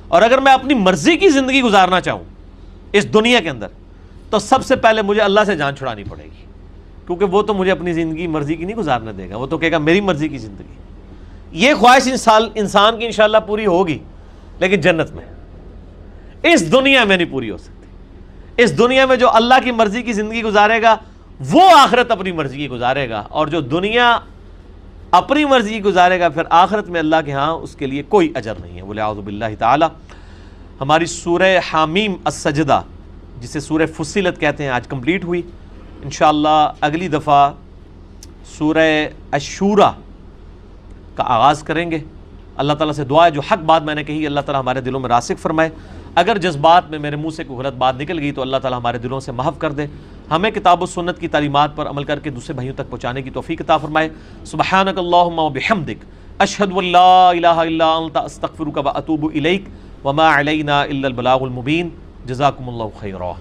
اور اگر میں اپنی مرضی کی زندگی گزارنا چاہوں اس دنیا کے اندر تو سب سے پہلے مجھے اللہ سے جان چھڑانی پڑے گی، کیونکہ وہ تو مجھے اپنی زندگی مرضی کی نہیں گزارنے دے گا، وہ تو کہے گا میری مرضی کی زندگی۔ یہ خواہش انسان کی انشاءاللہ پوری ہوگی، لیکن جنت میں، اس دنیا میں نہیں پوری ہو سکتی۔ اس دنیا میں جو اللہ کی مرضی کی زندگی گزارے گا وہ آخرت اپنی مرضی کی گزارے گا، اور جو دنیا اپنی مرضی کی گزارے گا پھر آخرت میں اللہ کے ہاں اس کے لیے کوئی اجر نہیں ہے۔ بولے اعوذ باللہ تعالی۔ ہماری سورہ حامیم السجدہ جسے سورہ فصلت کہتے ہیں آج کمپلیٹ ہوئی۔ انشاءاللہ اگلی دفعہ سورہ الشورى کا آغاز کریں گے۔ اللہ تعالیٰ سے دعا ہے جو حق بات میں نے کہی اللہ تعالیٰ ہمارے دلوں میں راسخ فرمائے، اگر جذبات میں میرے منہ سے کوئی غلط بات نکل گئی تو اللہ تعالیٰ ہمارے دلوں سے محو کر دے، ہمیں کتاب و سنت کی تعلیمات پر عمل کر کے دوسرے بھائیوں تک پہنچانے کی توفیق عطا فرمائے۔ سبحانک اللہم و بحمدک، اشہد ان لا الہ الا انت، استغفرک و اتوب الیک، وما علینا الا البلاغ المبین۔ جزاکم اللہ خیرا۔